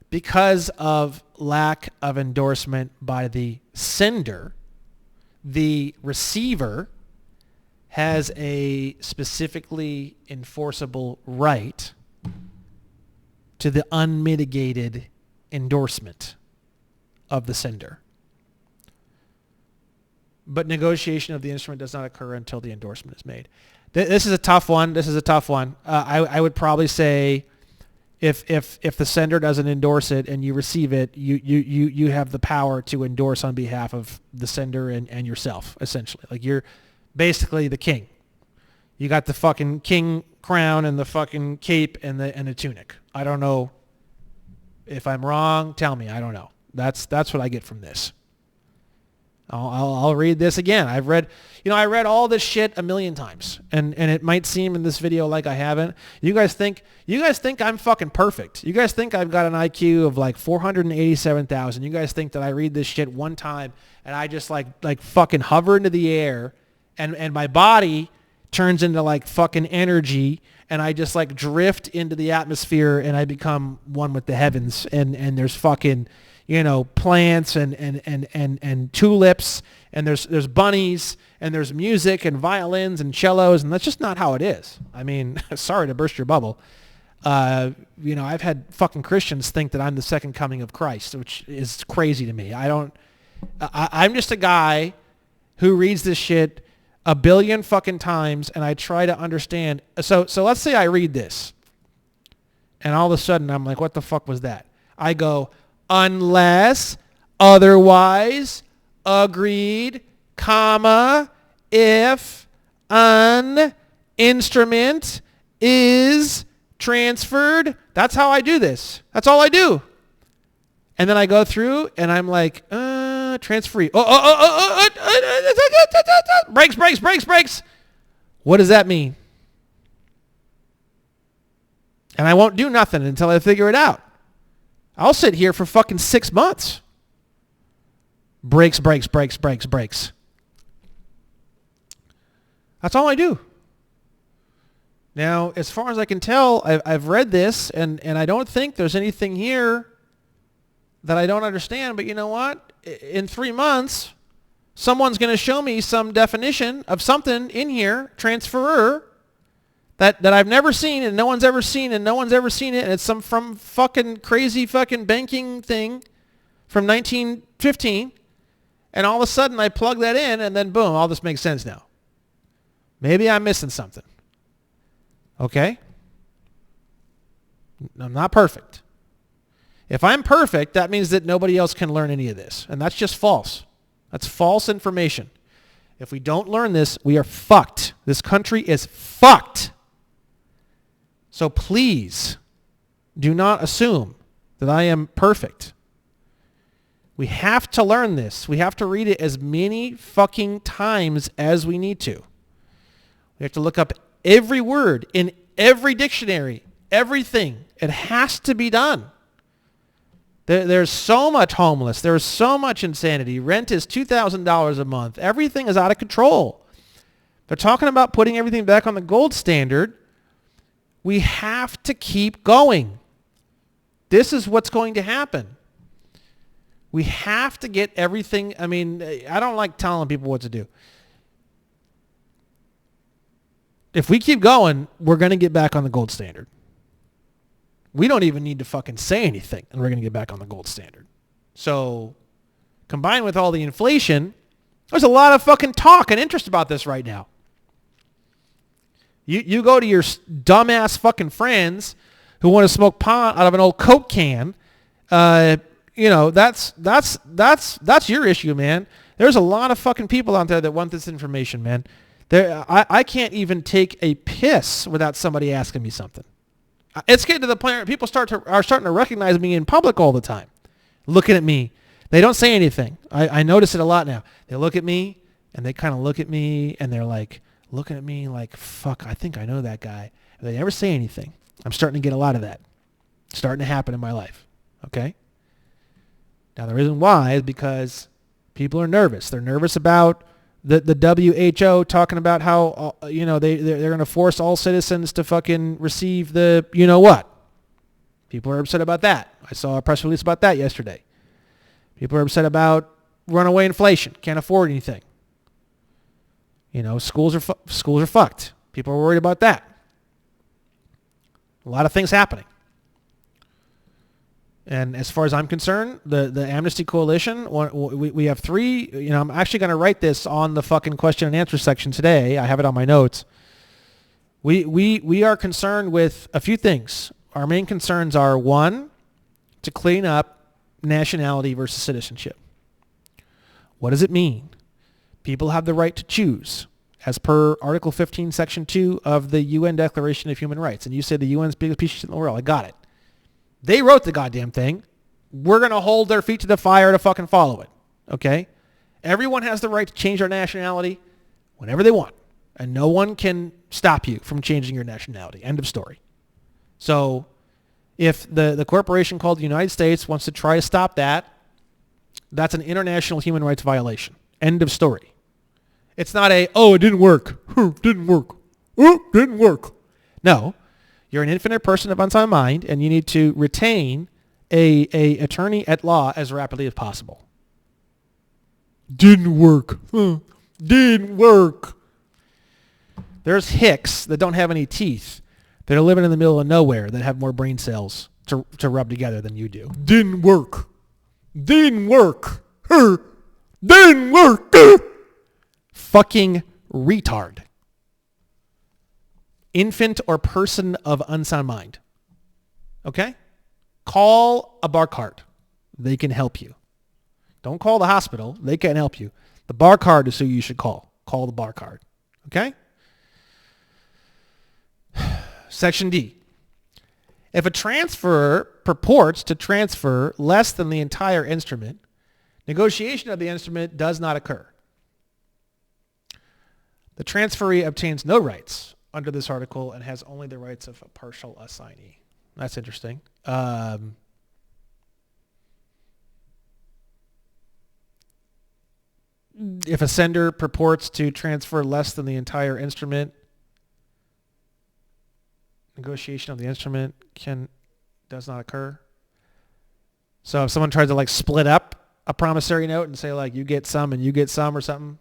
because of lack of endorsement by the sender, the receiver has a specifically enforceable right to the unmitigated endorsement of the sender. But negotiation of the instrument does not occur until the endorsement is made. This is a tough one. I would probably say if the sender doesn't endorse it and you receive it, you have the power to endorse on behalf of the sender and yourself, essentially. Like you're basically the king. You got the fucking king crown and the fucking cape and the tunic. I don't know if I'm wrong. Tell me. I don't know. That's what I get from this. I'll read this again. I read all this shit a million times, and it might seem in this video like I haven't. You guys think I'm fucking perfect. You guys think I've got an IQ of like 487,000. You guys think that I read this shit one time and I just like fucking hover into the air, and my body turns into like fucking energy, and I just like drift into the atmosphere and I become one with the heavens, and there's fucking plants and tulips, and there's bunnies, and there's music and violins and cellos, and that's just not how it is. I mean, sorry to burst your bubble. I've had fucking Christians think that I'm the second coming of Christ, which is crazy to me. I'm just a guy who reads this shit a billion fucking times, and I try to understand. So let's say I read this, and all of a sudden I'm like, what the fuck was that? I go, unless otherwise agreed, comma, if an instrument is transferred. That's how I do this. That's all I do. And then I go through and I'm like, transferee. Brakes. What does that mean? And I won't do nothing until I figure it out. I'll sit here for fucking 6 months. Brakes. That's all I do. Now, as far as I can tell, I've read this, and I don't think there's anything here that I don't understand. But you know what? In 3 months, someone's going to show me some definition of something in here, transferer, that I've never seen, and no one's ever seen, and no one's ever seen it, and it's some from fucking crazy fucking banking thing from 1915, and all of a sudden I plug that in, and then boom, all this makes sense now. Maybe I'm missing something. Okay? I'm not perfect. If I'm perfect, that means that nobody else can learn any of this, and that's just false. That's false information. If we don't learn this, we are fucked. This country is fucked. So please do not assume that I am perfect. We have to learn this. We have to read it as many fucking times as we need to. We have to look up every word in every dictionary, everything. It has to be done. There's so much homeless. There's so much insanity. Rent is $2,000 a month. Everything is out of control. They're talking about putting everything back on the gold standard. We have to keep going. This is what's going to happen. We have to get everything. I mean, I don't like telling people what to do. If we keep going, we're going to get back on the gold standard. We don't even need to fucking say anything, and we're going to get back on the gold standard. So, combined with all the inflation, there's a lot of fucking talk and interest about this right now. You go to your dumbass fucking friends who want to smoke pot out of an old Coke can. That's your issue, man. There's a lot of fucking people out there that want this information, man. I can't even take a piss without somebody asking me something. It's getting to the point where people are starting to recognize me in public all the time, looking at me. They don't say anything. I notice it a lot now. They look at me, and they kind of look at me, and they're like looking at me like, fuck, I think I know that guy. And they never say anything. I'm starting to get a lot of that. It's starting to happen in my life. Okay? Now, the reason why is because people are nervous. They're nervous about the WHO talking about how, they're going to force all citizens to fucking receive the you-know-what. People are upset about that. I saw a press release about that yesterday. People are upset about runaway inflation. Can't afford anything. Schools are fucked. People are worried about that. A lot of things happening. And as far as I'm concerned, the Amnesty Coalition, we have three. I'm actually going to write this on the fucking question and answer section today. I have it on my notes. We are concerned with a few things. Our main concerns are, one, to clean up nationality versus citizenship. What does it mean? People have the right to choose, as per Article 15, Section 2 of the UN Declaration of Human Rights. And you say the UN's biggest piece of shit in the world. I got it. They wrote the goddamn thing. We're going to hold their feet to the fire to fucking follow it. Okay? Everyone has the right to change their nationality whenever they want. And no one can stop you from changing your nationality. End of story. So if the corporation called the United States wants to try to stop that, that's an international human rights violation. End of story. It's not it didn't work. Didn't work. Didn't work. No. You're an infinite person of unsound mind, and you need to retain a attorney at law as rapidly as possible. Didn't work. Didn't work. There's hicks that don't have any teeth that are living in the middle of nowhere that have more brain cells to rub together than you do. Didn't work. Didn't work. Didn't work. Fucking retard. Infant or person of unsound mind. Okay? Call a bar cart. They can help you. Don't call the hospital. They can't help you. The bar cart is who you should call. Call the bar cart. Okay? Section D. If a transferor purports to transfer less than the entire instrument, negotiation of the instrument does not occur. The transferee obtains no rights under this article and has only the rights of a partial assignee. That's interesting. If a sender purports to transfer less than the entire instrument, negotiation of the instrument does not occur. So if someone tries to split up a promissory note and say you get some and you get some or something,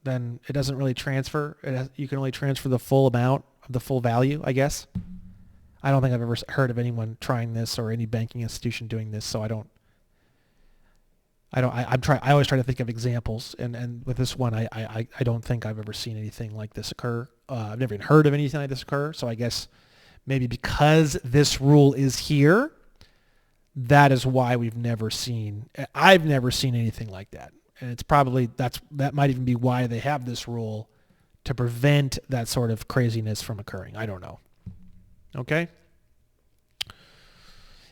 then it doesn't really transfer. You can only transfer the full amount of the full value, I guess. I don't think I've ever heard of anyone trying this or any banking institution doing this, so I always try to think of examples, and with this one, I don't think I've ever seen anything like this occur. I've never even heard of anything like this occur, so I guess maybe because this rule is here, that is why I've never seen anything like that. And it's probably, that might even be why they have this rule, to prevent that sort of craziness from occurring. I don't know. Okay?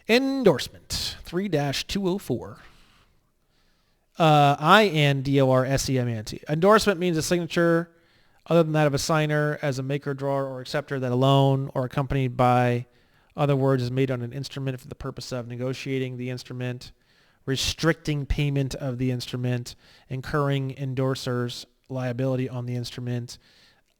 Endorsement 3-204. I-N-D-O-R-S-E-M-E-N-T. Endorsement means a signature other than that of a signer as a maker, drawer, or acceptor that alone or accompanied by other words is made on an instrument for the purpose of negotiating the instrument, restricting payment of the instrument, incurring endorsers' liability on the instrument,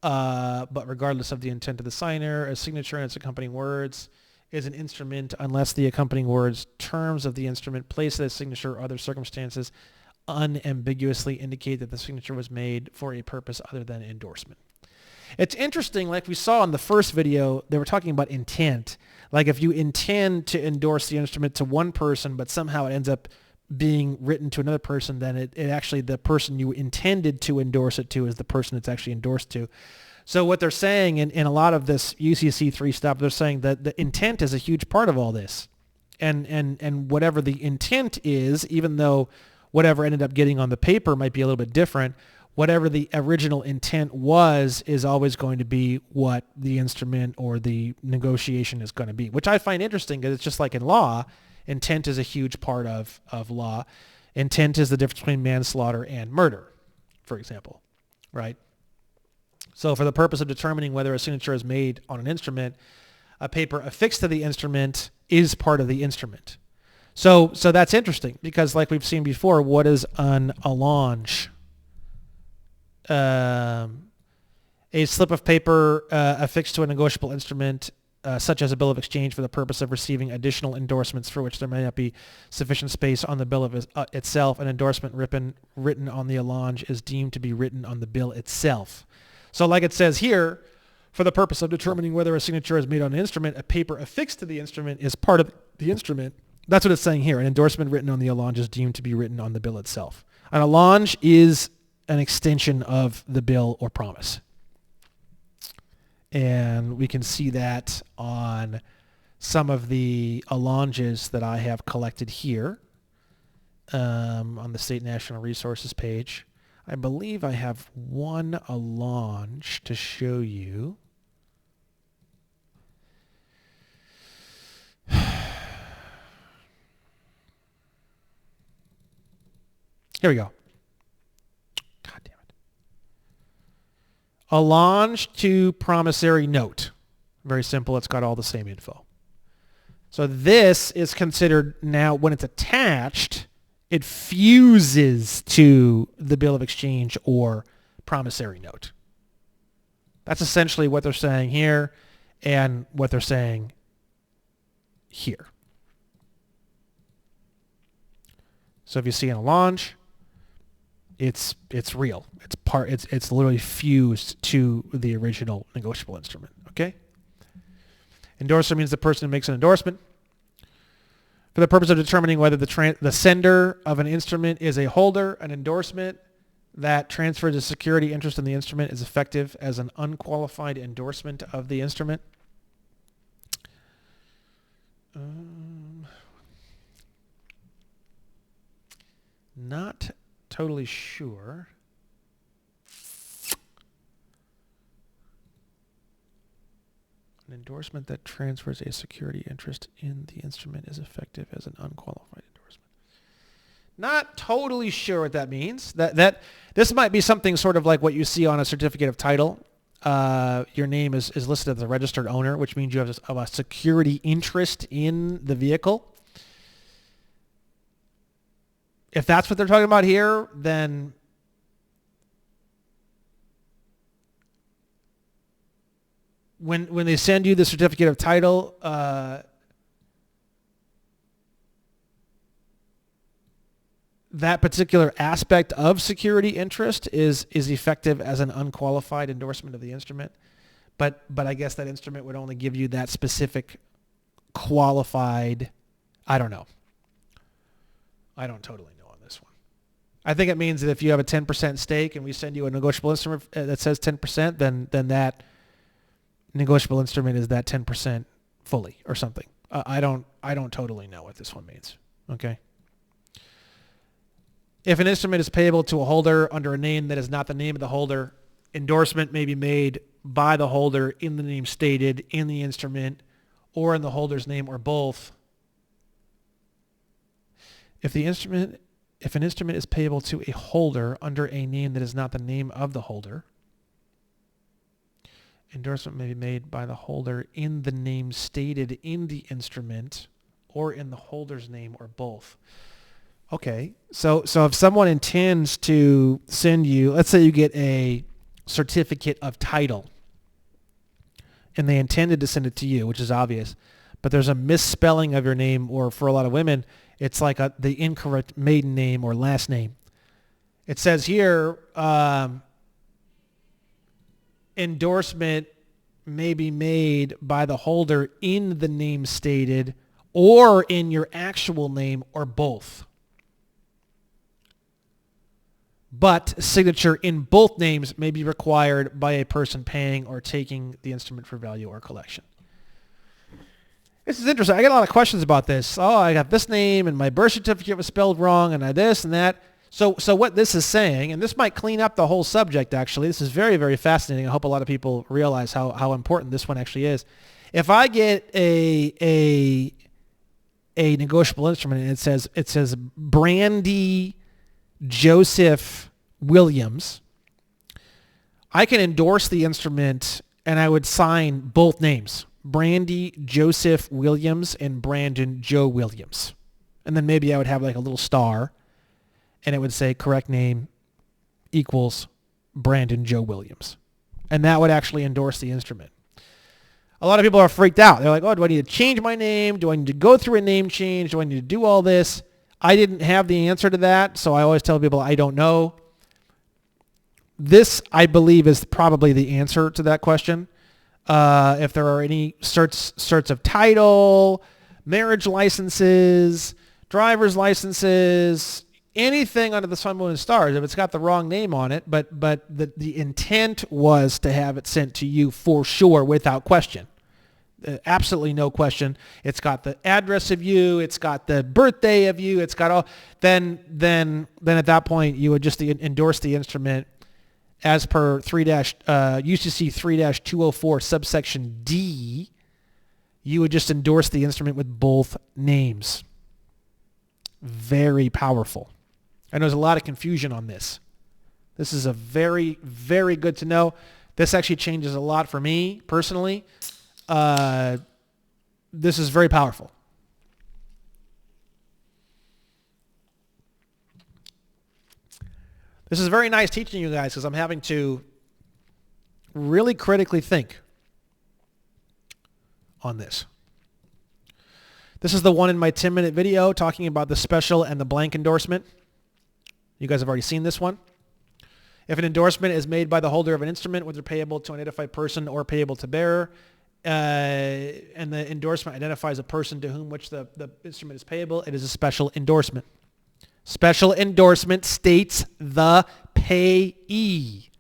but regardless of the intent of the signer, a signature and its accompanying words is an instrument unless the accompanying words, terms of the instrument, place of the signature, or other circumstances unambiguously indicate that the signature was made for a purpose other than endorsement. It's interesting, like we saw in the first video, they were talking about intent. Like if you intend to endorse the instrument to one person, but somehow it ends up being written to another person, then it actually, the person you intended to endorse it to is the person it's actually endorsed to. So what they're saying in a lot of this UCC 3 stuff, they're saying that the intent is a huge part of all this. And whatever the intent is, even though whatever ended up getting on the paper might be a little bit different, whatever the original intent was is always going to be what the instrument or the negotiation is going to be, which I find interesting because it's just like in law, intent is a huge part of law. Intent is the difference between manslaughter and murder, for example, right? So for the purpose of determining whether a signature is made on an instrument, a paper affixed to the instrument is part of the instrument. So that's interesting because, like we've seen before, what is an allonge? A slip of paper affixed to a negotiable instrument, such as a bill of exchange, for the purpose of receiving additional endorsements for which there may not be sufficient space on the bill of itself. An endorsement written on the allonge is deemed to be written on the bill itself. So like it says here, for the purpose of determining whether a signature is made on an instrument, a paper affixed to the instrument is part of the instrument. That's what it's saying here. An endorsement written on the allonge is deemed to be written on the bill itself. An allonge is an extension of the bill or promise. And we can see that on some of the allonges that I have collected here on the State National Resources page. I believe I have one allonge to show you. Here we go. God damn it. Allonge to promissory note. Very simple. It's got all the same info. So this is considered now, when it's attached, it fuses to the bill of exchange or promissory note. That's essentially what they're saying here and what they're saying here. So if you see an allonge, it's real. It's literally fused to the original negotiable instrument. Okay? Endorser means the person who makes an endorsement. For the purpose of determining whether the sender of an instrument is a holder, an endorsement that transfers a security interest in the instrument is effective as an unqualified endorsement of the instrument. Not totally sure. An endorsement that transfers a security interest in the instrument is effective as an unqualified endorsement. Not totally sure what that means. That this might be something sort of like what you see on a certificate of title. Your name is listed as a registered owner, which means you have a security interest in the vehicle. If that's what they're talking about here, then when they send you the certificate of title, that particular aspect of security interest is effective as an unqualified endorsement of the instrument. But I guess that instrument would only give you that specific qualified, I don't know. I don't totally know on this one. I think it means that if you have a 10% stake and we send you a negotiable instrument that says 10%, then that negotiable instrument is that 10% fully or something. I don't totally know what this one means. Okay. If an instrument is payable to a holder under a name that is not the name of the holder, endorsement may be made by the holder in the name stated in the instrument or in the holder's name or both. If an instrument is payable to a holder under a name that is not the name of the holder, endorsement may be made by the holder in the name stated in the instrument or in the holder's name or both. Okay, so if someone intends to send you, let's say you get a certificate of title and they intended to send it to you, which is obvious, but there's a misspelling of your name, or for a lot of women, it's like the incorrect maiden name or last name. It says here, endorsement may be made by the holder in the name stated or in your actual name or both. But signature in both names may be required by a person paying or taking the instrument for value or collection. This is interesting. I get a lot of questions about this. Oh, I got this name and my birth certificate was spelled wrong and I this and that. So what this is saying, and this might clean up the whole subject actually. This is very, very fascinating. I hope a lot of people realize how important this one actually is. If I get a negotiable instrument and it says Brandy Joseph Williams, I can endorse the instrument and I would sign both names, Brandy Joseph Williams and Brandon Joe Williams. And then maybe I would have like a little star and it would say correct name equals Brandon Joe Williams. And that would actually endorse the instrument. A lot of people are freaked out. They're like, oh, do I need to change my name? Do I need to go through a name change? Do I need to do all this? I didn't have the answer to that, so I always tell people I don't know. This, I believe, is probably the answer to that question. If there are any certs of title, marriage licenses, driver's licenses, anything under the sun, moon, and stars, if it's got the wrong name on it, but the intent was to have it sent to you for sure without question. Absolutely no question. It's got the address of you. It's got the birthday of you. It's got all. Then at that point, you would just endorse the instrument as per UCC 3-204 subsection D. You would just endorse the instrument with both names. Very powerful. I know there's a lot of confusion on this. This is a very, very good to know. This actually changes a lot for me personally. This is very powerful. This is very nice teaching you guys because I'm having to really critically think on this. This is the one in my 10-minute video talking about the special and the blank endorsement. You guys have already seen this one. If an endorsement is made by the holder of an instrument, whether payable to an identified person or payable to bearer, and the endorsement identifies a person to whom which the instrument is payable, it is a special endorsement. Special endorsement states the payee.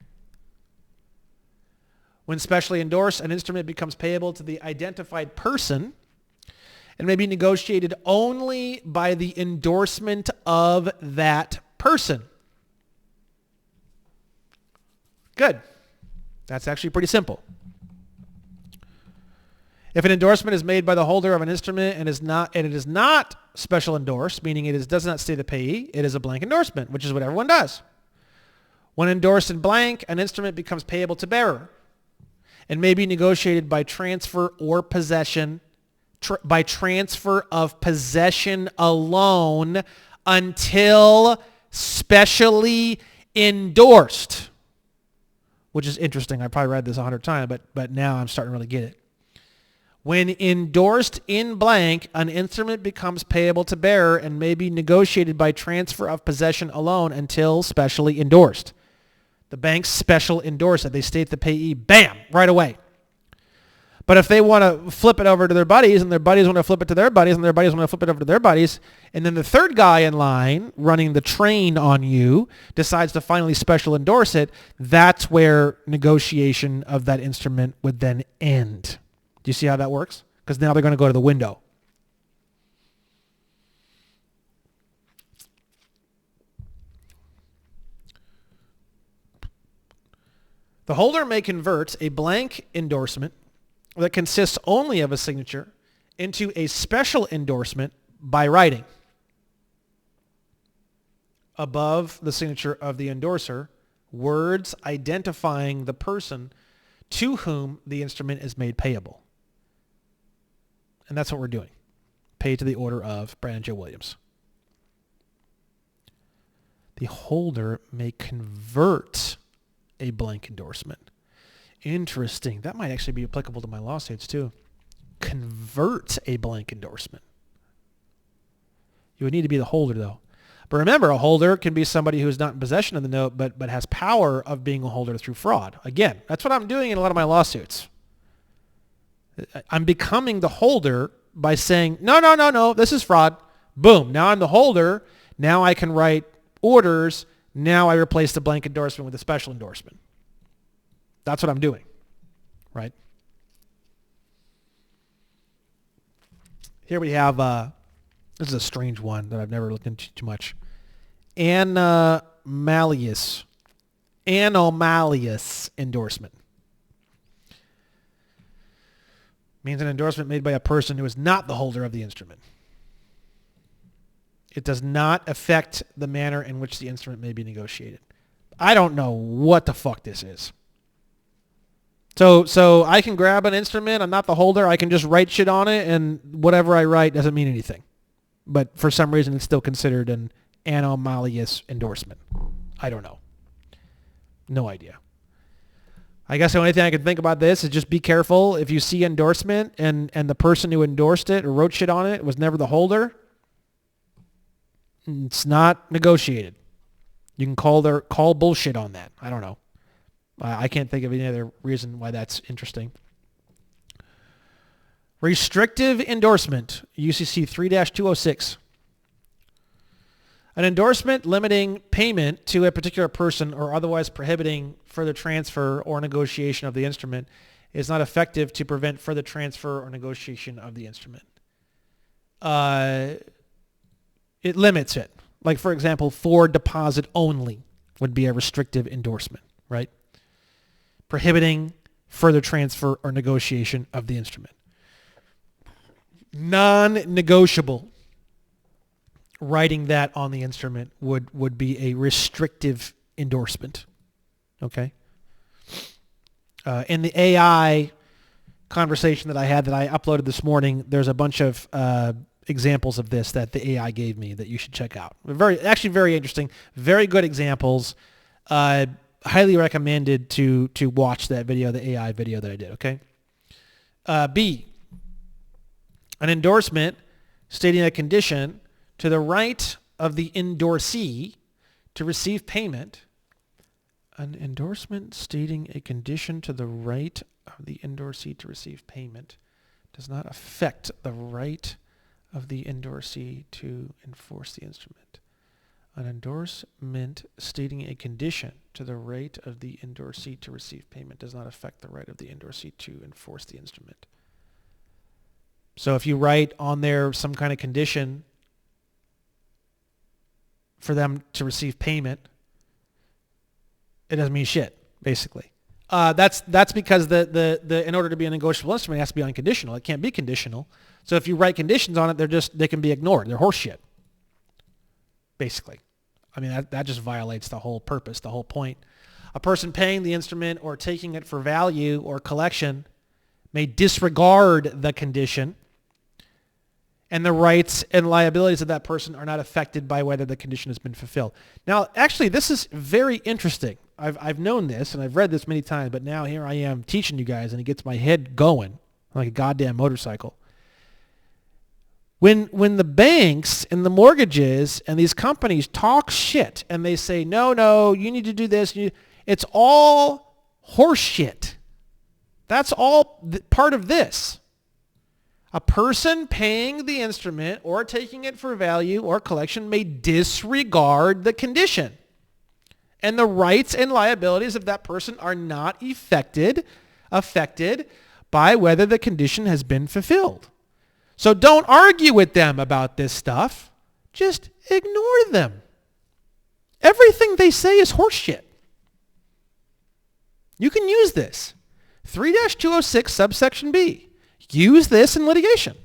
When specially endorsed, an instrument becomes payable to the identified person and may be negotiated only by the endorsement of that person. Good. That's actually pretty simple. If an endorsement is made by the holder of an instrument and it is not special endorsed, meaning it does not state a payee, it is a blank endorsement, which is what everyone does. When endorsed in blank, an instrument becomes payable to bearer and may be negotiated by transfer or possession, by transfer of possession alone until specially endorsed, which is interesting. I probably read this 100 times, but now I'm starting to really get it. When endorsed in blank, an instrument becomes payable to bearer and may be negotiated by transfer of possession alone until specially endorsed. The banks special endorse it. They state the payee, bam, right away. But if they want to flip it over to their buddies and their buddies want to flip it to their buddies and their buddies want to flip it over to their buddies, and then the third guy in line running the train on you decides to finally special endorse it, that's where negotiation of that instrument would then end. Do you see how that works? Because now they're going to go to the window. The holder may convert a blank endorsement that consists only of a signature into a special endorsement by writing above the signature of the endorser words identifying the person to whom the instrument is made payable. And that's what we're doing. Paid to the order of Brandon Joe Williams. The holder may convert a blank endorsement. Interesting. That might actually be applicable to my lawsuits too. Convert a blank endorsement. You would need to be the holder though. But remember, a holder can be somebody who's not in possession of the note but has power of being a holder through fraud. Again, that's what I'm doing in a lot of my lawsuits. I'm becoming the holder by saying, no, this is fraud. Boom. Now I'm the holder. Now I can write orders. Now I replace the blank endorsement with a special endorsement. That's what I'm doing, right? Here we have, this is a strange one that I've never looked into too much. Anomalous endorsement. Means an endorsement made by a person who is not the holder of the instrument. It does not affect the manner in which the instrument may be negotiated. I don't know what the fuck this is. So I can grab an instrument. I'm not the holder. I can just write shit on it, and whatever I write doesn't mean anything. But for some reason, it's still considered an anomalous endorsement. I don't know. No idea. I guess the only thing I can think about this is just be careful. If you see endorsement and the person who endorsed it or wrote shit on it was never the holder, it's not negotiated. You can call bullshit on that. I don't know. I can't think of any other reason why that's interesting. Restrictive endorsement, UCC 3-206. An endorsement limiting payment to a particular person or otherwise prohibiting further transfer or negotiation of the instrument is not effective to prevent further transfer or negotiation of the instrument. It limits it. Like, for example, for deposit only would be a restrictive endorsement, right? Prohibiting further transfer or negotiation of the instrument. Non-negotiable. Writing that on the instrument would be a restrictive endorsement. Okay? In the AI conversation that I had that I uploaded this morning, there's a bunch of examples of this that the AI gave me that you should check out. Very interesting. Very good examples. Highly recommended to watch that video, the AI video that I did. Okay? B, an endorsement stating a condition to the right of the endorsee to receive payment. An endorsement stating a condition to the right of the endorsee to receive payment does not affect the right of the endorsee to enforce the instrument. An endorsement stating a condition to the right of the endorsee to receive payment does not affect the right of the endorsee to enforce the instrument. So if you write on there some kind of condition for them to receive payment, it doesn't mean shit, basically. That's because the in order to be a negotiable instrument, it has to be unconditional. It can't be conditional. So if you write conditions on it, they can be ignored. They're horseshit, basically. I mean, that just violates the whole purpose, the whole point. A person paying the instrument or taking it for value or collection may disregard the condition, and the rights and liabilities of that person are not affected by whether the condition has been fulfilled. Now, actually, this is very interesting. I've known this, and I've read this many times, but now here I am teaching you guys, and it gets my head going like a goddamn motorcycle. When the banks and the mortgages and these companies talk shit, and they say, no, you need to do this, it's all horse shit. That's all part of this. A person paying the instrument or taking it for value or collection may disregard the condition. And the rights and liabilities of that person are not affected by whether the condition has been fulfilled. So don't argue with them about this stuff. Just ignore them. Everything they say is horseshit. You can use this. 3-206 subsection B. Use this in litigation.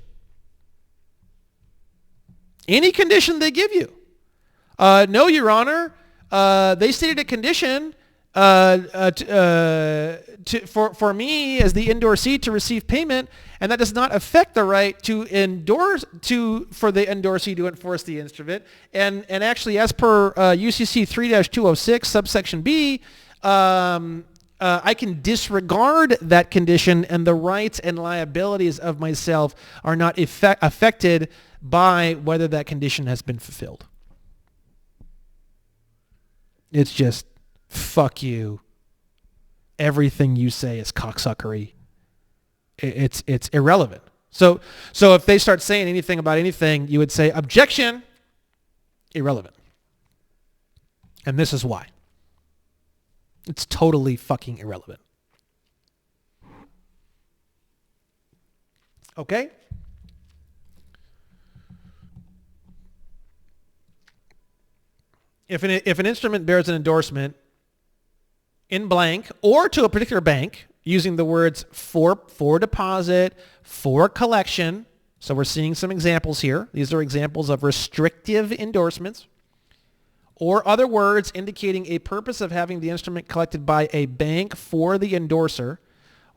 Any condition they give you. No, Your Honor, they stated a condition for me as the endorsee to receive payment, and that does not affect the right to for the endorsee to enforce the instrument. And actually, as per UCC 3-206 subsection B, I can disregard that condition, and the rights and liabilities of myself are not affected by whether that condition has been fulfilled. It's just, fuck you. Everything you say is cocksuckery. It's irrelevant. So if they start saying anything about anything, you would say, objection, irrelevant. And this is why. It's totally fucking irrelevant. Okay? If an instrument bears an endorsement in blank or to a particular bank using the words for deposit, for collection, so we're seeing some examples here. These are examples of restrictive endorsements, or other words indicating a purpose of having the instrument collected by a bank for the endorser,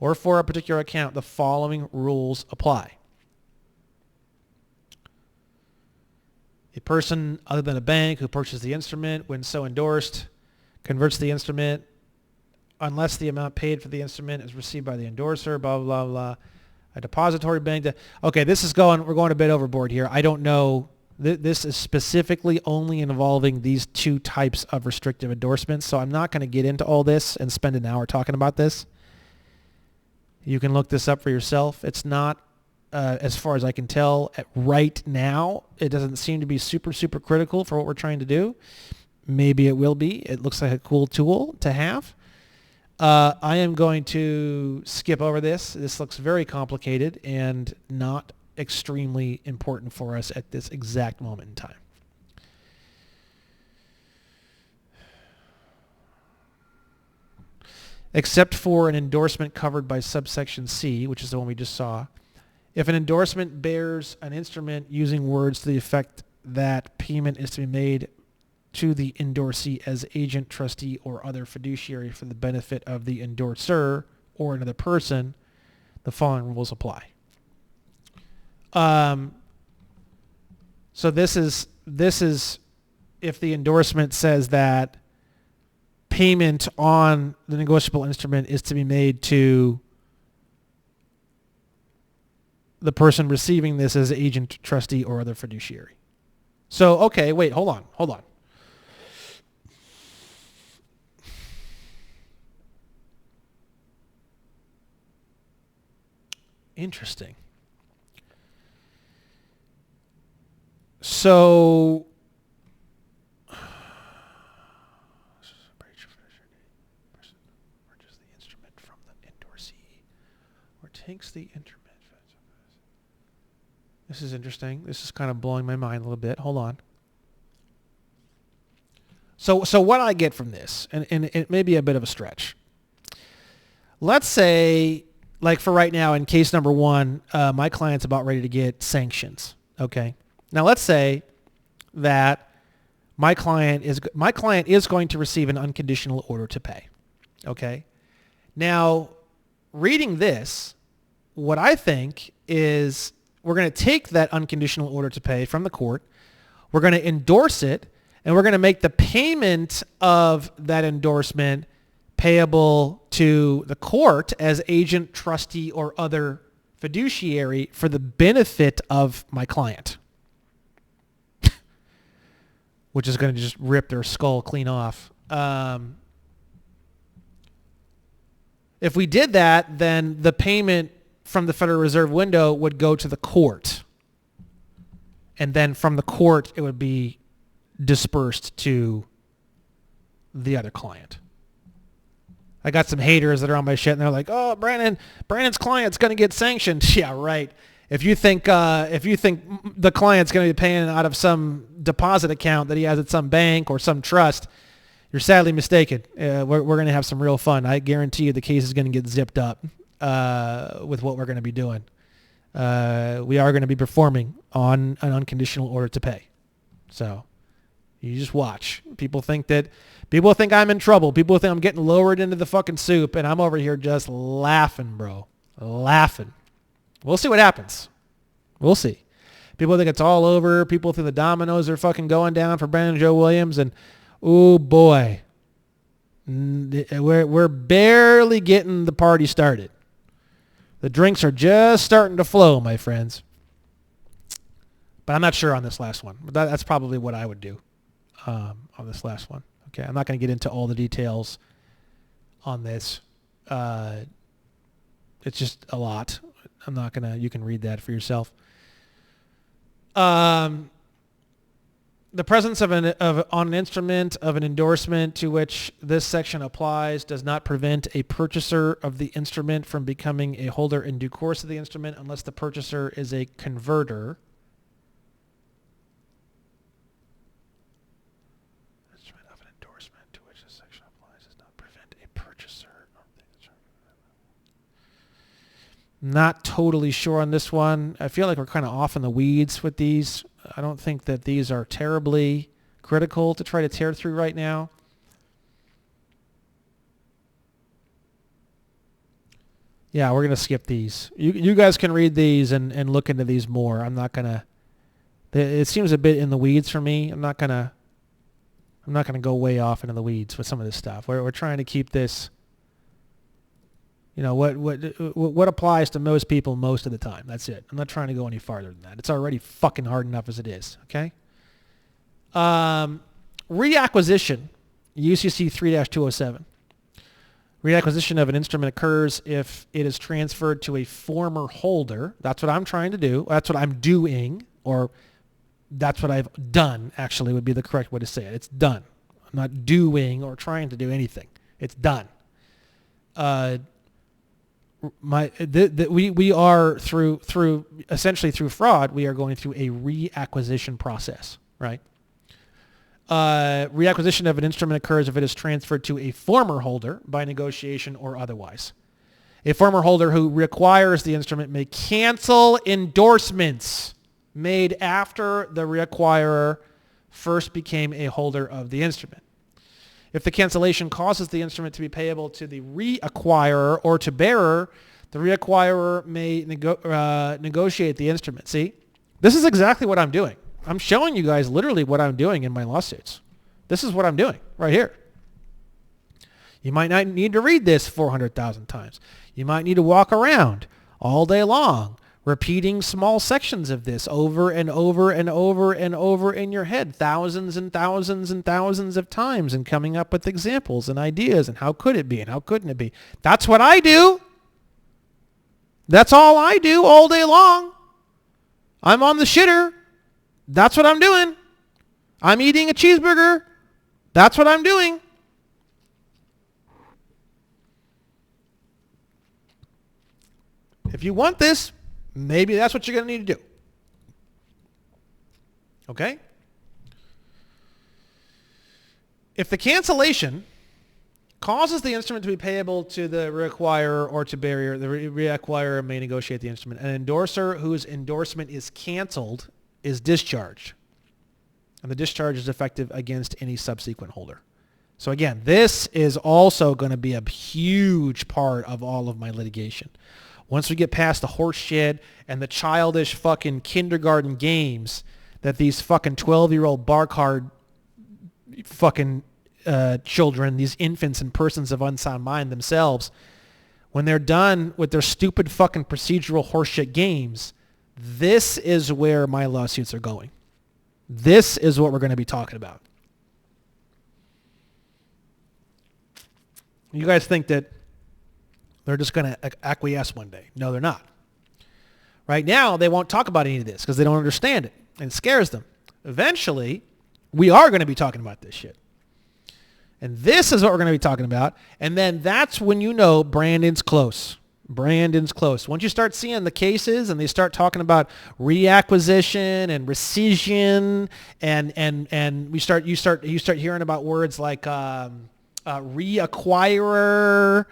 or for a particular account, the following rules apply. A person other than a bank who purchased the instrument, when so endorsed, converts the instrument unless the amount paid for the instrument is received by the endorser, blah, blah, blah. A depository bank. Okay, we're going a bit overboard here. I don't know. This is specifically only involving these two types of restrictive endorsements, so I'm not going to get into all this and spend an hour talking about this. You can look this up for yourself. It's not, as far as I can tell, right now, it doesn't seem to be super, super critical for what we're trying to do. Maybe it will be. It looks like a cool tool to have. I am going to skip over this. This looks very complicated and not extremely important for us at this exact moment in time. Except for an endorsement covered by subsection C, which is the one we just saw. If an endorsement bears an instrument using words to the effect that payment is to be made to the endorsee as agent, trustee, or other fiduciary for the benefit of the endorser or another person, the following rules apply. So this is if the endorsement says that payment on the negotiable instrument is to be made to the person receiving this as agent, trustee, or other fiduciary. So, okay, wait, hold on. Interesting. So, person purchases the instrument from the endorsee or takes the instrument. This is interesting. This is kind of blowing my mind a little bit. Hold on. So what I get from this, and it may be a bit of a stretch. Let's say, like for right now, in case number one, my client's about ready to get sanctions. Okay. Now let's say that my client is going to receive an unconditional order to pay. Okay. Now, reading this, what I think is we're going to take that unconditional order to pay from the court. We're going to endorse it, and we're going to make the payment of that endorsement payable to the court as agent, trustee, or other fiduciary for the benefit of my client, which is going to just rip their skull clean off. If we did that, then the payment from the Federal Reserve window would go to the court. And then from the court, it would be dispersed to the other client. I got some haters that are on my shit, and they're like, "Oh, Brandon's client's going to get sanctioned." Yeah, right. If you think the client's going to be paying out of some deposit account that he has at some bank or some trust, you're sadly mistaken. We're going to have some real fun. I guarantee you the case is going to get zipped up with what we're going to be doing. We are going to be performing on an unconditional order to pay. So you just watch. People think I'm in trouble. People think I'm getting lowered into the fucking soup, and I'm over here just laughing, bro. Laughing. We'll see what happens. We'll see. People think it's all over. People think the dominoes are fucking going down for Brandon Joe Williams, and oh boy, we're barely getting the party started. The drinks are just starting to flow, my friends. But I'm not sure on this last one. But that's probably what I would do on this last one. Okay, I'm not going to get into all the details on this. It's just a lot. I'm not going to. You can read that for yourself. The presence on an instrument of an endorsement to which this section applies does not prevent a purchaser of the instrument from becoming a holder in due course of the instrument unless the purchaser is a converter. Instrument of an endorsement to which this section applies does not prevent a purchaser of the instrument. Not totally sure on this one. I feel like we're kind of off in the weeds with these. I don't think that these are terribly critical to try to tear through right now. Yeah, we're gonna skip these. You guys can read these and look into these more. I'm not gonna. It seems a bit in the weeds for me. I'm not gonna go way off into the weeds with some of this stuff. We're trying to keep this. What applies to most people most of the time. That's it. I'm not trying to go any farther than that. It's already fucking hard enough as it is. Okay. Reacquisition, UCC 3-207. Reacquisition of an instrument occurs if it is transferred to a former holder. That's what I'm trying to do. That's what I'm doing, or that's what I've done, actually, would be the correct way to say it. It's done. I'm not doing or trying to do anything. It's done. We are through essentially through fraud, we are going through a reacquisition process, right? Reacquisition of an instrument occurs if it is transferred to a former holder by negotiation or otherwise. A former holder who reacquires the instrument may cancel endorsements made after the reacquirer first became a holder of the instrument. If the cancellation causes the instrument to be payable to the reacquirer or to bearer, the reacquirer may negotiate the instrument. See, this is exactly what I'm doing. I'm showing you guys literally what I'm doing in my lawsuits. This is what I'm doing right here. You might not need to read this 400,000 times. You might need to walk around all day long repeating small sections of this over and over and over and over in your head thousands and thousands and thousands of times and coming up with examples and ideas and how could it be and how couldn't it be. That's what I do. That's all I do all day long. I'm on the shitter. That's what I'm doing. I'm eating a cheeseburger. That's what I'm doing. If you want this, maybe that's what you're going to need to do. Okay? If the cancellation causes the instrument to be payable to the reacquirer or to bearer, the reacquirer may negotiate the instrument. An endorser whose endorsement is canceled is discharged, and the discharge is effective against any subsequent holder. So again, this is also going to be a huge part of all of my litigation. Once we get past the horse shit and the childish fucking kindergarten games that these fucking 12-year-old bar card fucking children, these infants and persons of unsound mind themselves, when they're done with their stupid fucking procedural horseshit games, this is where my lawsuits are going. This is what we're going to be talking about. You guys think that they're just going to acquiesce one day. No, they're not. Right now, they won't talk about any of this because they don't understand it and it scares them. Eventually, we are going to be talking about this shit. And this is what we're going to be talking about. And then that's when you know Brandon's close. Brandon's close. Once you start seeing the cases and they start talking about reacquisition and rescission and you start hearing about words like reacquirer.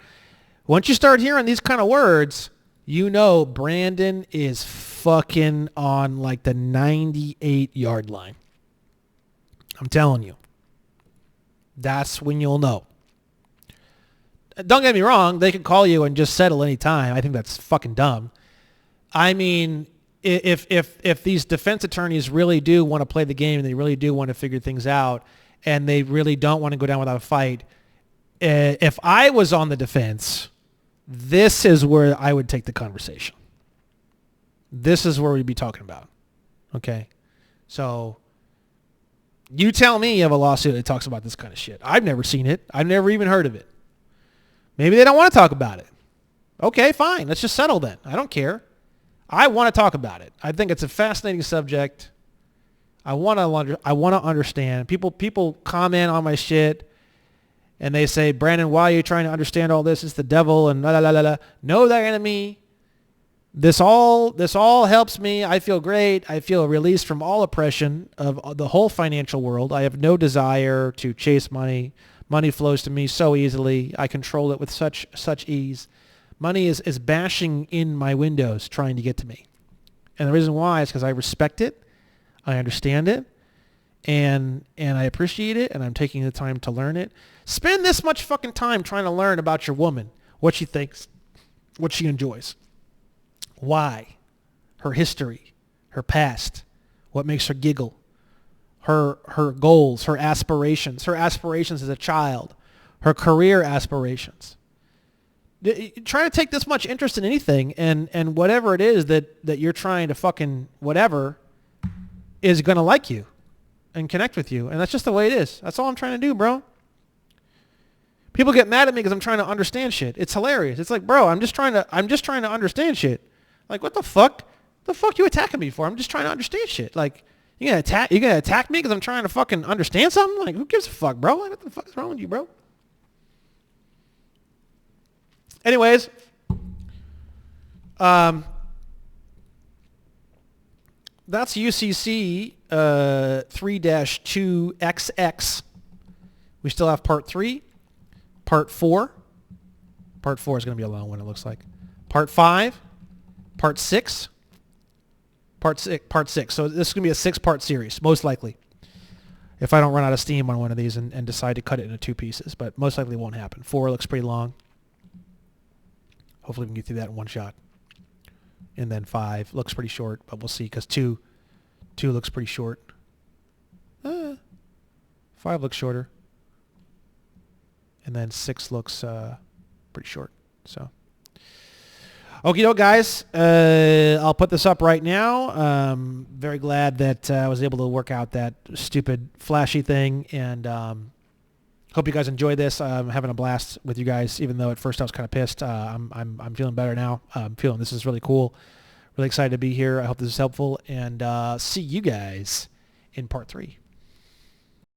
Once you start hearing these kind of words, you know Brandon is fucking on like the 98-yard line. I'm telling you. That's when you'll know. Don't get me wrong, they can call you and just settle any time. I think that's fucking dumb. I mean, if these defense attorneys really do want to play the game and they really do want to figure things out and they really don't want to go down without a fight, if I was on the defense, this is where I would take the conversation. This is where we'd be talking about. Okay? So you tell me you have a lawsuit that talks about this kind of shit. I've never seen it. I've never even heard of it. Maybe they don't want to talk about it. Okay, fine. Let's just settle then. I don't care. I want to talk about it. I think it's a fascinating subject. I want to understand. People comment on my shit and they say, Brandon, why are you trying to understand all this? It's the devil and la la la la. Know thy enemy. This all helps me. I feel great. I feel released from all oppression of the whole financial world. I have no desire to chase money. Money flows to me so easily. I control it with such ease. Money is bashing in my windows trying to get to me. And the reason why is because I respect it, I understand it, and I appreciate it, and I'm taking the time to learn it. Spend this much fucking time trying to learn about your woman, what she thinks, what she enjoys, why, her history, her past, what makes her giggle, her goals, her aspirations as a child, her career aspirations. Trying to take this much interest in anything and whatever it is that you're trying to fucking whatever is going to like you and connect with you. And that's just the way it is. That's all I'm trying to do, bro. People get mad at me because I'm trying to understand shit. It's hilarious. It's like, bro, I'm just trying to understand shit. Like, what the fuck? The fuck you attacking me for? I'm just trying to understand shit. Like, you gonna attack me because I'm trying to fucking understand something? Like, who gives a fuck, bro? Like, what the fuck is wrong with you, bro? Anyways, that's UCC 3-2XX. We still have part 3, part 4. Part 4 is going to be a long one, it looks like. Part 5, part 6, part 6. So this is going to be a 6-part series, most likely. If I don't run out of steam on one of these and decide to cut it into 2 pieces, but most likely won't happen. 4 looks pretty long. Hopefully we can get through that in one shot. And then 5 looks pretty short, but we'll see because 2 looks pretty short. 5 looks shorter. And then 6 looks pretty short. So, okie doke, guys. I'll put this up right now. Very glad that I was able to work out that stupid flashy thing, and hope you guys enjoy this. I'm having a blast with you guys, even though at first I was kind of pissed. I'm feeling better now. I'm feeling this is really cool. Really excited to be here. I hope this is helpful, and see you guys in part 3.